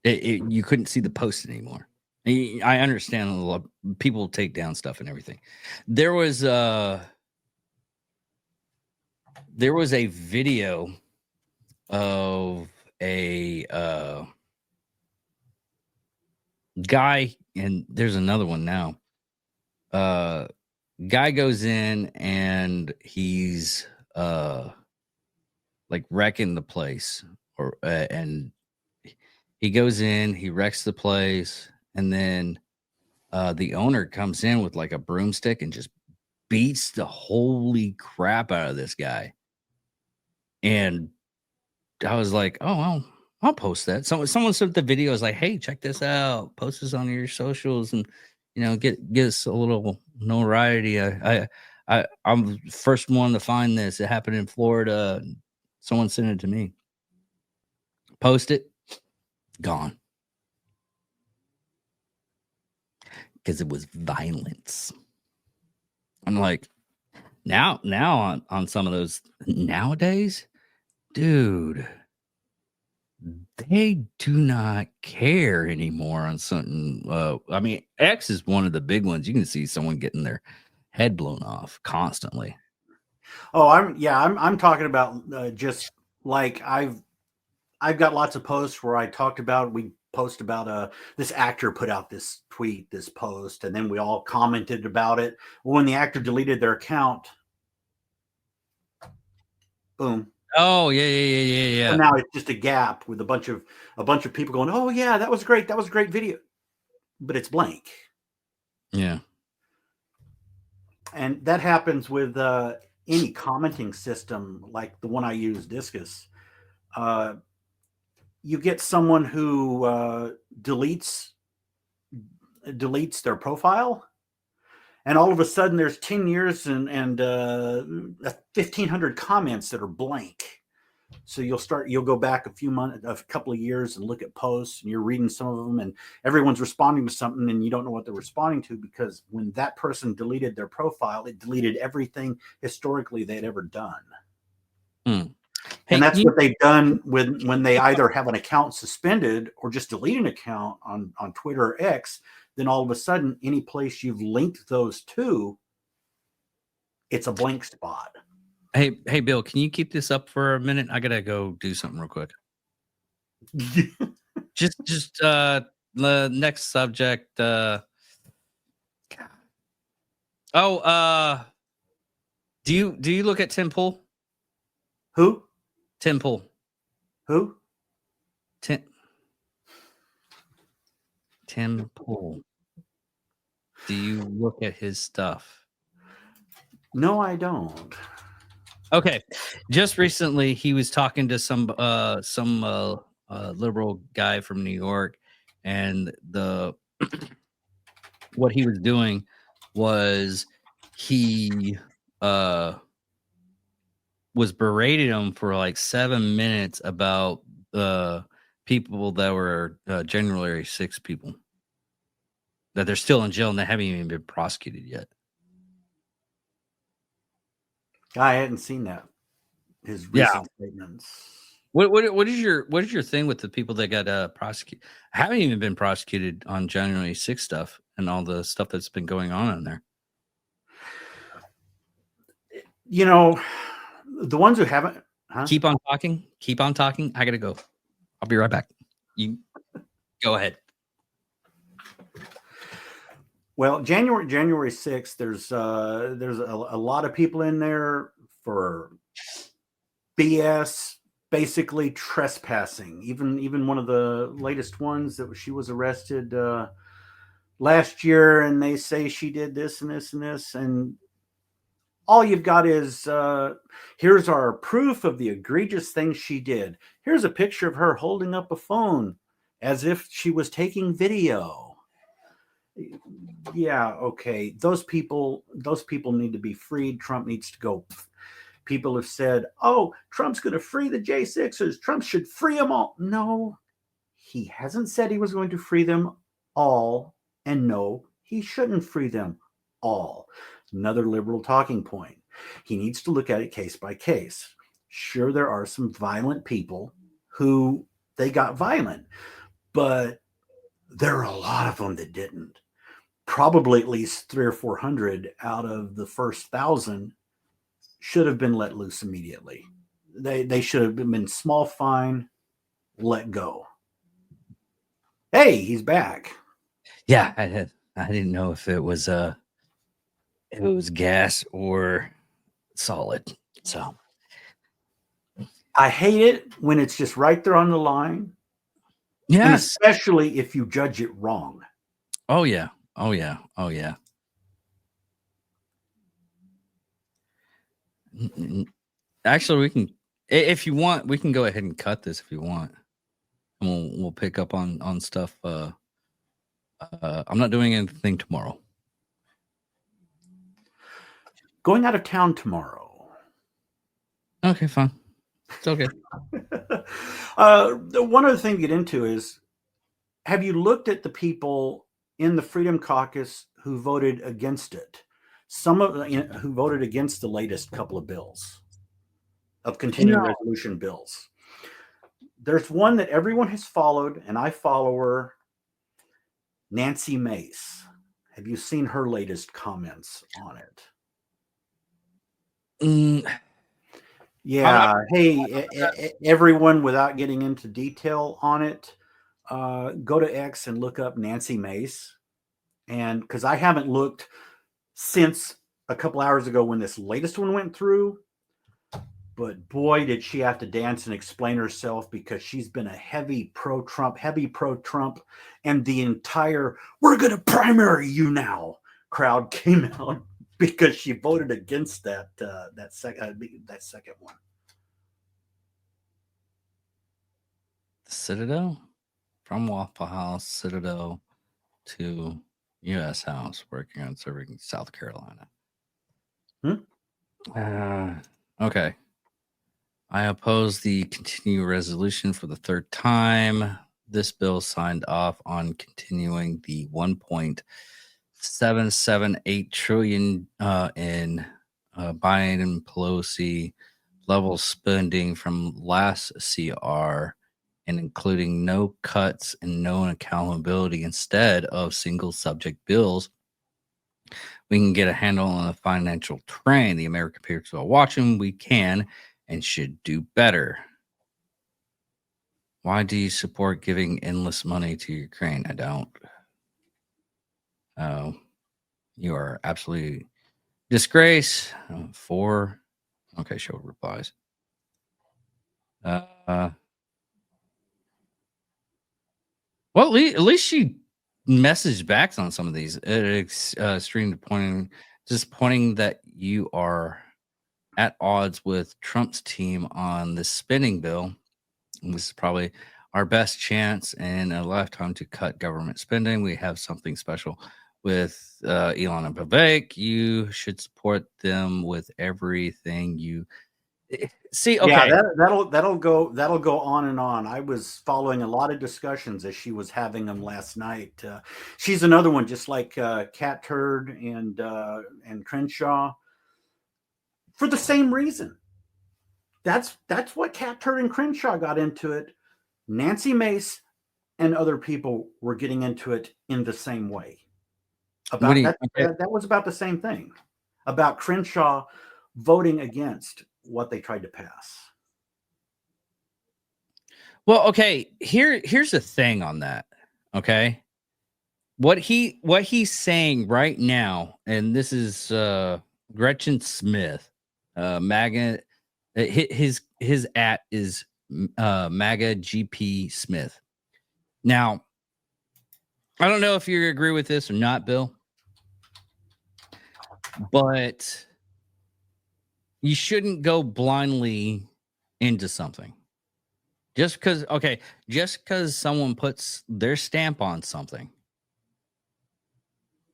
You couldn't see the post anymore. I understand a lot. People take down stuff and everything. There was a video of a guy, and there's another one now. Guy goes in and he's like wrecking the place, or and he goes in, he wrecks the place, and then the owner comes in with like a broomstick and just beats the holy crap out of this guy. And I was like, oh, I'll post that. Someone sent the video. I was like, hey, check this out. Post this on your socials, and get us a little notoriety. I'm the first one to find this. It happened in Florida. Someone sent it to me. Post it. Gone. Because it was violence. I'm like, now on some of those nowadays, dude, they do not care anymore on something. I mean, X is one of the big ones. You can see someone getting their head blown off constantly. Oh, I'm talking about just like I've got lots of posts where I talked about, we post about this actor put out this tweet, this post, and then we all commented about it. When the actor deleted their account, boom. Oh yeah. So now it's just a gap with a bunch of people going, "Oh yeah, that was great. That was a great video," but it's blank. Yeah. And that happens with any commenting system like the one I use, Discus. You get someone who deletes their profile, and all of a sudden there's 10 years and 1,500 comments that are blank. So you'll go back a couple of years and look at posts, and you're reading some of them, and everyone's responding to something, and you don't know what they're responding to, because when that person deleted their profile, it deleted everything historically they'd ever done. Hey, and that's what they've done when they either have an account suspended or just delete an account on Twitter or X. Then all of a sudden, any place you've linked those to, it's a blank spot. Hey, Bill, can you keep this up for a minute? I gotta go do something real quick. just the next subject. Do you look at Tim Pool? Who? Tim Pool. Who? Tim Pool. Do you look at his stuff? No, I don't. Okay. Just recently, he was talking to some liberal guy from New York, and what he was doing was he was berating him for like 7 minutes about people that were January 6 people, that they're still in jail and they haven't even been prosecuted yet. I hadn't seen that. His recent statements. What is your thing with the people that got prosecuted? Haven't even been prosecuted on January 6 stuff and all the stuff that's been going on in there. The ones who haven't. Huh? Keep on talking. I gotta go. I'll be right back. You go ahead. Well, January 6th, there's a lot of people in there for BS, basically trespassing. Even one of the latest ones that she was arrested last year, and they say she did this and this and this, and all you've got is here's our proof of the egregious things she did. Here's a picture of her holding up a phone as if she was taking video. Yeah, okay. Those people need to be freed. Trump needs to go. People have said, "Oh, Trump's going to free the J6ers. Trump should free them all." No, he hasn't said he was going to free them all, and no, he shouldn't free them all. Another liberal talking point. He needs to look at it case by case. Sure, there are some violent people who they got violent, but there are a lot of them that didn't. Probably at least 300 or 400 out of the first 1,000 should have been let loose immediately. They should have been small fine, let go. Hey, he's back. Yeah, I didn't know if it was gas or solid. So I hate it when it's just right there on the line, and yes. especially if you judge it wrong. Oh yeah. Oh yeah. Oh yeah. Actually, we can, if you want, we can go ahead and cut this if you want, and we'll pick up on stuff. I'm not doing anything tomorrow. Going out of town tomorrow. Okay, fine. It's okay. One other thing to get into is, have you looked at the people in the Freedom Caucus who voted against it? Some of who voted against the latest couple of bills, of continuing resolution bills. There's one that everyone has followed, and I follow her, Nancy Mace. Have you seen her latest comments on it? Yeah. Hey, everyone, without getting into detail on it, go to X and look up Nancy Mace. And because I haven't looked since a couple hours ago when this latest one went through, but boy, did she have to dance and explain herself, because she's been a heavy pro-Trump, and the entire "we're going to primary you now" crowd came out because she voted against that second one. Citadel, from Waffle House, Citadel to U.S. House, working on serving South Carolina. Okay. I oppose the continuing resolution for the third time. This bill signed off on continuing the 1.778 trillion in Biden and Pelosi level spending from last CR, and including no cuts and no accountability instead of single subject bills. We can get a handle on the financial train the American people are watching. We can and should do better. Why do you support giving endless money to Ukraine? I don't. Oh, you are absolutely disgrace. For okay, show replies. Well, at least she messaged back on some of these. Extreme pointing that you are at odds with Trump's team on the spending bill. And this is probably our best chance in a lifetime to cut government spending. We have something special with Elon and Vivek. You should support them with everything you see. Okay, yeah, that'll go on and on. I was following a lot of discussions as she was having them last night. She's another one, just like Cat Turd and Crenshaw, for the same reason. That's what Cat Turd and Crenshaw got into it. Nancy Mace and other people were getting into it in the same way. That was about the same thing, about Crenshaw voting against what they tried to pass. Well, okay, here's the thing on that. Okay. What he's saying right now, and this is Gretchen Smith, MAGA. His at is MAGA GP Smith. Now, I don't know if you agree with this or not, Bill, but you shouldn't go blindly into something. Just because someone puts their stamp on something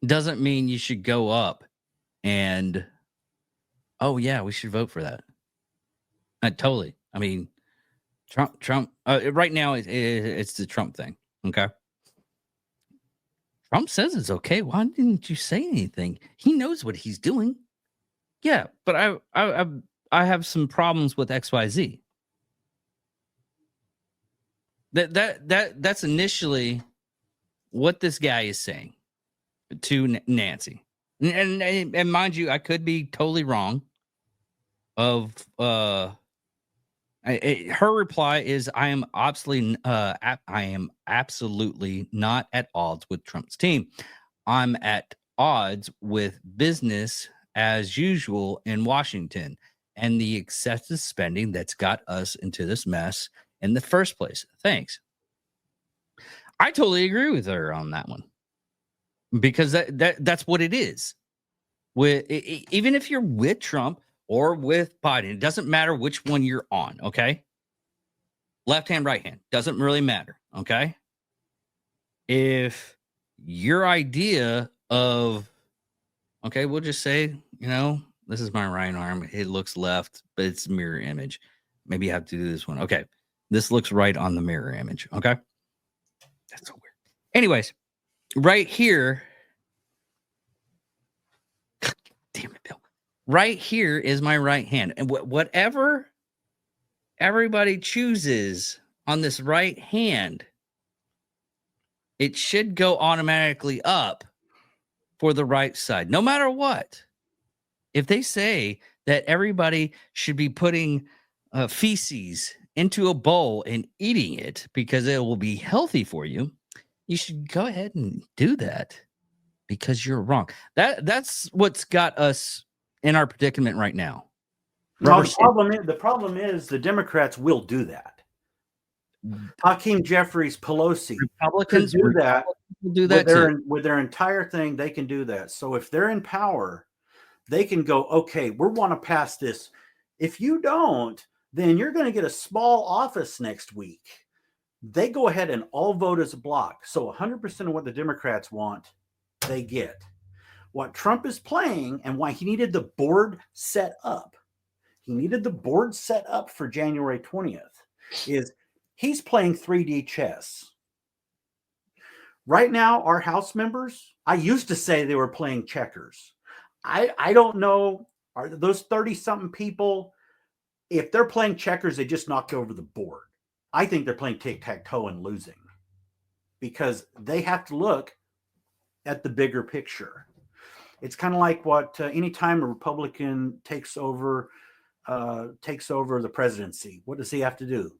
doesn't mean you should go up and, oh yeah, we should vote for that. Totally. I mean, Trump. Right now, it's the Trump thing. Okay. Trump says it's okay. Why didn't you say anything? He knows what he's doing. Yeah, but I have some problems with XYZ. That's initially what this guy is saying to Nancy, and mind you, I could be totally wrong of Her reply is, I am absolutely not at odds with Trump's team. I'm at odds with business as usual in Washington and the excessive spending that's got us into this mess in the first place. Thanks. I totally agree with her on that one, because that's what it is. Even if you're with Trump or with Biden, it doesn't matter which one you're on, okay? Left hand, right hand, doesn't really matter, okay? If your idea of, okay, we'll just say, this is my right arm. It looks left, but it's a mirror image. Maybe you have to do this one. Okay. This looks right on the mirror image. Okay. That's so weird. Anyways, right here. Damn it, Bill. Right here is my right hand. And whatever everybody chooses on this right hand, it should go automatically up for the right side, no matter what. If they say that everybody should be putting feces into a bowl and eating it because it will be healthy for you, you should go ahead and do that, because you're wrong. That's what's got us in our predicament right now. No, the problem is the Democrats will do that. Hakeem Jeffries, Pelosi, Republicans do that. Will do that with their entire thing. They can do that. So if they're in power, they can go, okay, we want to pass this. If you don't, then you're going to get a small office next week. They go ahead and all vote as a block. So 100% of what the Democrats want, they get. What Trump is playing, and why he needed the board set up, for January 20th, is he's playing 3D chess. Right now, our House members, I used to say they were playing checkers. I don't know, are those 30-something people, if they're playing checkers, they just knocked over the board. I think they're playing tic-tac-toe and losing, because they have to look at the bigger picture. It's kind of like what anytime a Republican takes over the presidency, what does he have to do?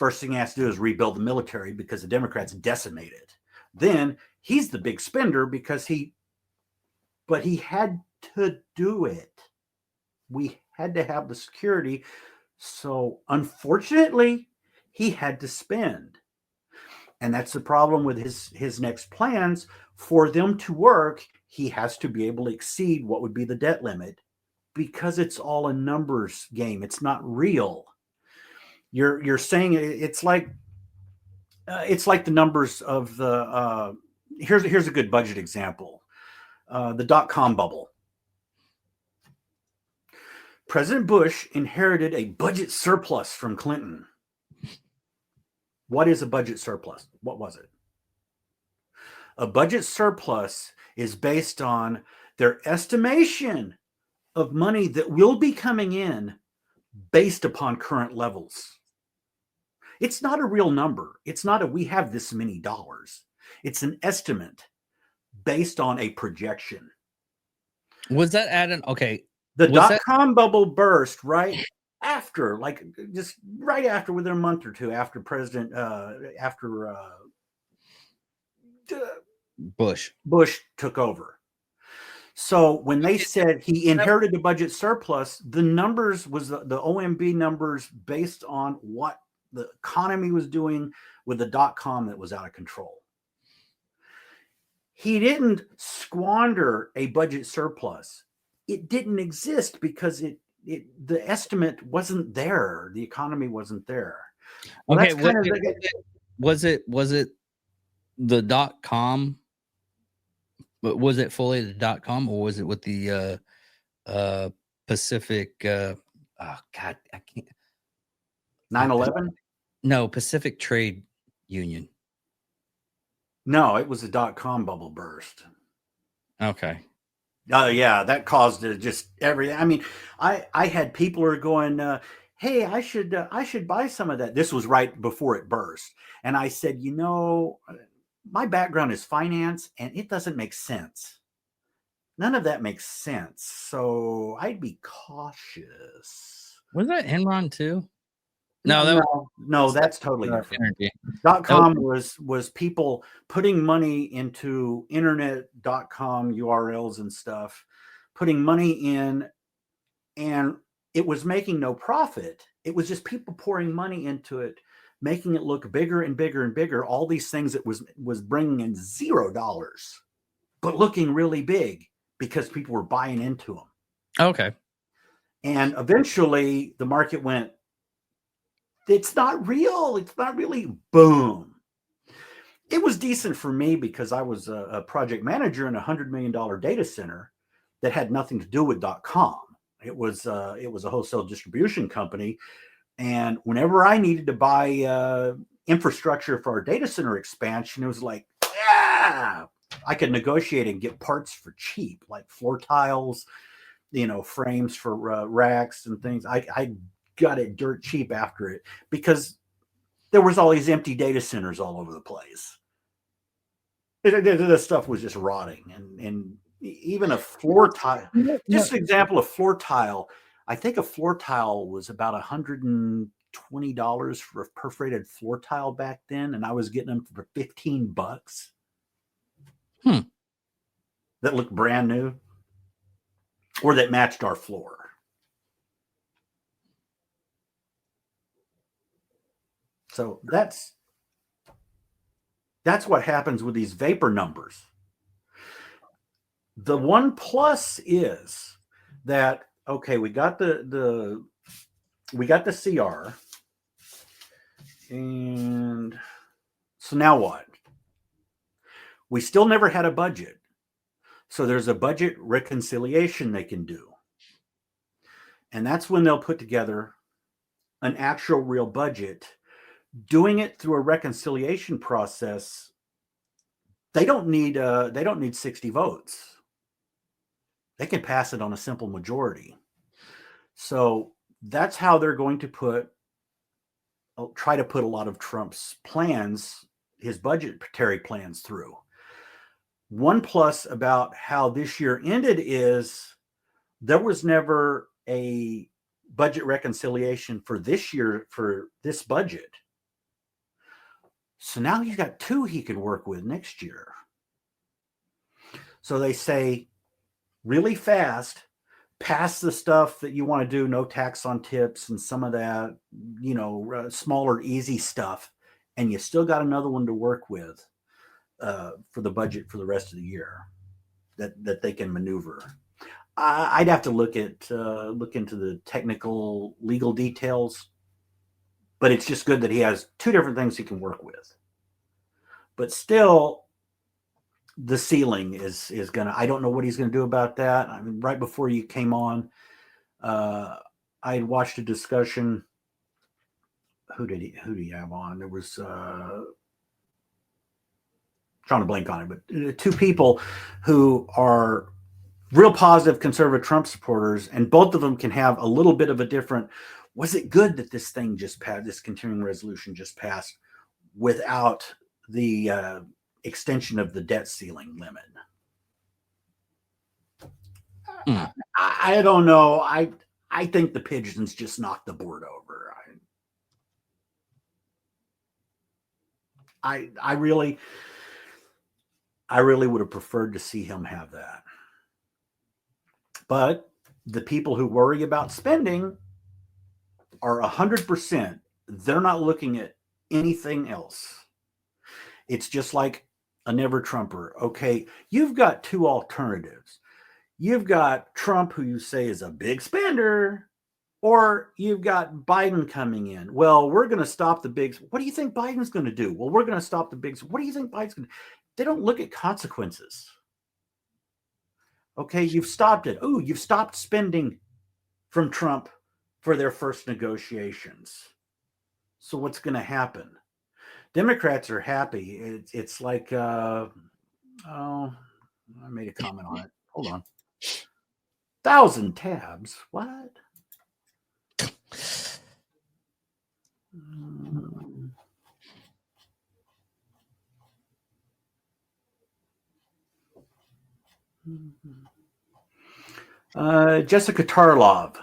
First thing he has to do is rebuild the military, because the Democrats decimate it. Then he's the big spender but he had to do it. We had to have the security. So unfortunately, he had to spend. And that's the problem with his next plans. For them to work, he has to be able to exceed what would be the debt limit, because it's all a numbers game. It's not real. You're saying it's like the numbers of the here's a good budget example. The dot-com bubble. President Bush inherited a budget surplus from Clinton. What is a budget surplus? What was it? A budget surplus is based on their estimation of money that will be coming in based upon current levels. It's not a real number. It's not we have this many dollars. It's an estimate based on a projection. Was that okay? The dot-com bubble burst right after, within a month or two after Bush took over. So when they said he inherited the budget surplus, the numbers was the OMB numbers based on what the economy was doing with the dot-com that was out of control. He didn't squander a budget surplus. It didn't exist because the estimate wasn't there. The economy wasn't there. Well, okay, was it the .com? But was it fully the .com, or was it with the Pacific? Oh God, I can't. 9/11? No, Pacific Trade Union. No, it was a .com bubble burst. Okay. Oh yeah, that caused it just everything. I mean, I had people who are going, "Hey, I should buy some of that." This was right before it burst, and I said, my background is finance, and it doesn't make sense. None of that makes sense. So I'd be cautious. Was that Enron too? No, that no, that's totally was different. energy. .com was people putting money into internet.com URLs and stuff, putting money in, and it was making no profit. It was just people pouring money into it, making it look bigger and bigger and bigger. All these things that was bringing in $0, but looking really big because people were buying into them. Okay. And eventually the market went, it's not real. It's not really. Boom. It was decent for me because I was a project manager in a $100 million data center that had nothing to do with .com. It was a wholesale distribution company. And whenever I needed to buy infrastructure for our data center expansion, it was like, yeah, I could negotiate and get parts for cheap, like floor tiles, frames for racks and things. I got it dirt cheap after it because there was all these empty data centers all over the place. This stuff was just rotting, and even a floor tile. Just an example of floor tile. I think a floor tile was about $120 for a perforated floor tile back then, and I was getting them for $15. That looked brand new, or that matched our floor. So that's what happens with these vapor numbers. The one plus is that, okay, we got the CR, and so now what? We still never had a budget. So there's a budget reconciliation they can do. And that's when they'll put together an actual real budget. Doing it through a reconciliation process, they don't need 60 votes. They can pass it on a simple majority. So that's how they're going to try to put a lot of Trump's plans, his budgetary plans, through. One plus about how this year ended is there was never a budget reconciliation for this year for this budget. So now he's got two he can work with next year. So they say really fast, pass the stuff that you want to do, no tax on tips and some of that, smaller, easy stuff. And you still got another one to work with for the budget for the rest of the year that they can maneuver. I'd have to look into the technical legal details, but it's just good that he has two different things he can work with. But still, the ceiling is gonna. I don't know what he's gonna do about that. I mean, right before you came on, I had watched a discussion. Who did he have on? There was trying to blank on it, but two people who are real positive conservative Trump supporters, and both of them can have a little bit of a different. Was it good that this thing just passed? This continuing resolution just passed without the extension of the debt ceiling limit. I don't know. I think the pigeons just knocked the board over. I really would have preferred to see him have that. But the people who worry about spending are 100%. They're not looking at anything else. It's just like a never Trumper. Okay, you've got two alternatives. You've got Trump, who you say is a big spender, or you've got Biden coming in. Well, we're going to stop the big. What do you think Biden's going to do? Well, we're going to stop the big. What do you think Biden's going to do? They don't look at consequences. Okay, you've stopped it. Oh, you've stopped spending from Trump for their first negotiations. So what's going to happen? Democrats are happy. It's like, I made a comment on it. Hold on. 1,000 tabs. What? Jessica Tarlov.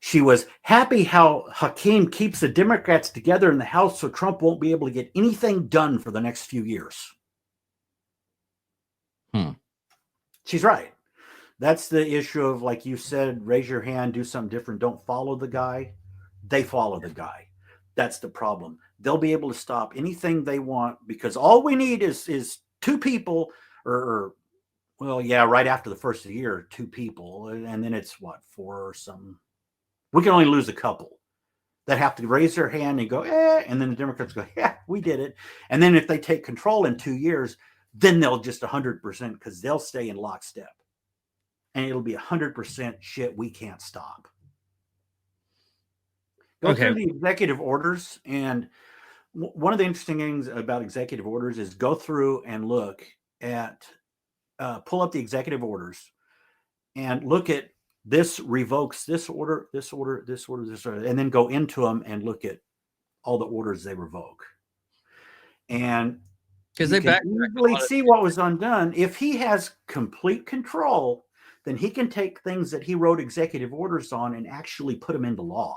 She was happy how Hakeem keeps the Democrats together in the House so Trump won't be able to get anything done for the next few years. She's right. That's the issue of, like you said, raise your hand, do something different. Don't follow the guy. They follow the guy. That's the problem. They'll be able to stop anything they want because all we need is two people or well, yeah, right after the first of the year, two people. And then it's what, four or something. We can only lose a couple that have to raise their hand and go, and then the Democrats go, yeah, we did it. And then if they take control in 2 years, then they'll just 100% because they'll stay in lockstep. And it'll be 100% shit we can't stop. Go through the executive orders. And one of the interesting things about executive orders is go through and look at, pull up the executive orders and look at this revokes this order, this order, this order, this order, and then go into them and look at all the orders they revoke. And because they can easily see what was undone. If he has complete control, then he can take things that he wrote executive orders on and actually put them into law.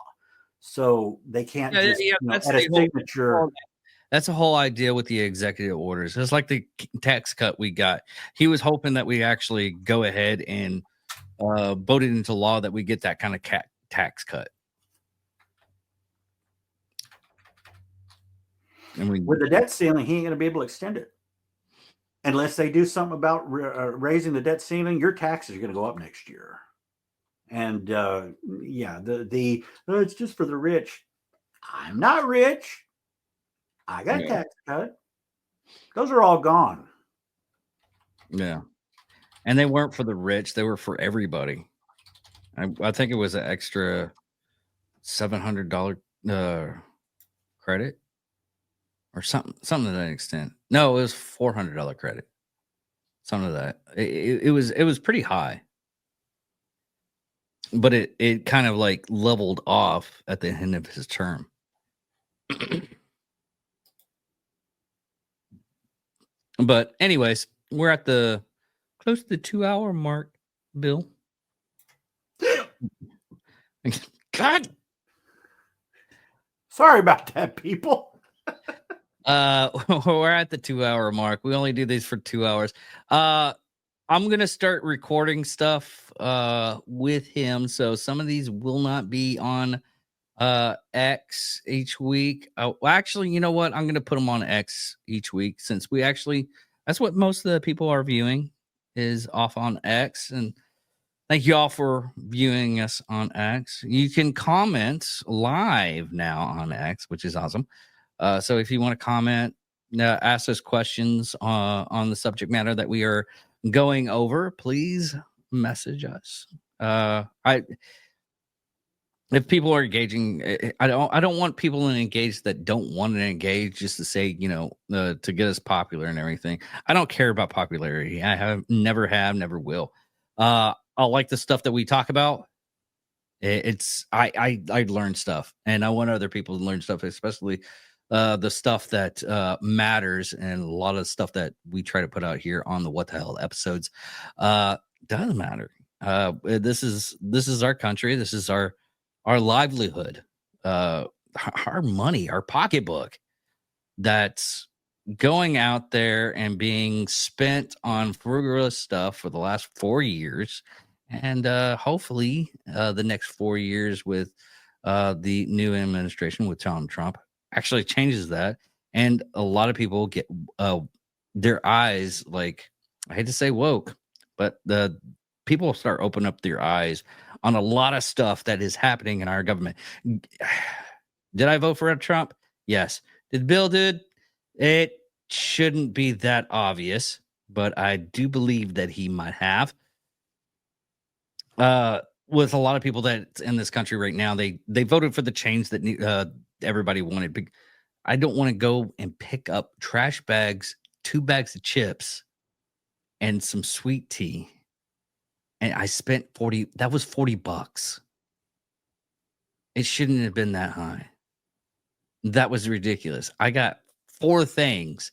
So they can't add a signature. That's the whole idea with the executive orders. It's like the tax cut we got. He was hoping that we actually go ahead and vote it into law that we get that kind of tax cut. And with the debt ceiling, he ain't going to be able to extend it. Unless they do something about raising the debt ceiling, your taxes are going to go up next year. And yeah, it's just for the rich. I'm not rich. I got a tax cut. Those are all gone. Yeah. And they weren't for the rich. They were for everybody. I think it was an extra $700 credit or something to that extent. No, it was $400 credit. Something of that. It was pretty high. But it kind of like leveled off at the end of his term. But anyways, we're at the close to the 2-hour mark, Bill. God. Sorry about that, people. We're at the 2-hour mark. We only do these for 2 hours. I'm gonna start recording stuff with him, so some of these will not be on X each week. Well, actually, you know what? I'm gonna put them on X each week since that's what most of the people are viewing is off on X. And thank you all for viewing us on X. You can comment live now on X, which is awesome. So if you want to comment, ask us questions on the subject matter that we are going over, please message us. If people are engaging, I don't want people to engage that don't want to engage just to say, to get us popular and everything. I don't care about popularity. I never will. I like the stuff that we talk about. I learn stuff, and I want other people to learn stuff, especially the stuff that matters, and a lot of stuff that we try to put out here on the What the Hell episodes does matter. This is our country. This is our livelihood, our money, our pocketbook that's going out there and being spent on frivolous stuff for the last 4 years. And hopefully the next 4 years with the new administration with Trump actually changes that. And a lot of people get their eyes, like, I hate to say woke, but the people start opening up their eyes on a lot of stuff that is happening in our government. Did I vote for Trump? Yes. Did Bill do it? Shouldn't be that obvious, but I do believe that he might have. With a lot of people that's in this country right now, they voted for the change that everybody wanted. I don't want to go and pick up trash bags, 2 bags of chips, and some sweet tea. And I spent that was $40. It shouldn't have been that high. That was ridiculous. I got 4 things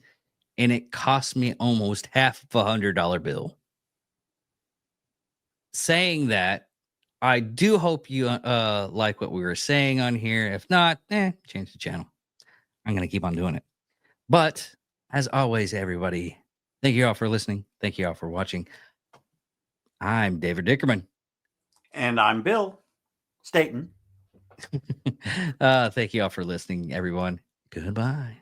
and it cost me almost half of $100 bill. Saying that, I do hope you like what we were saying on here. If not, change the channel. I'm going to keep on doing it. But as always, everybody, thank you all for listening. Thank you all for watching. I'm David Dickerman. And I'm Bill Staten. Thank you all for listening, everyone. Goodbye.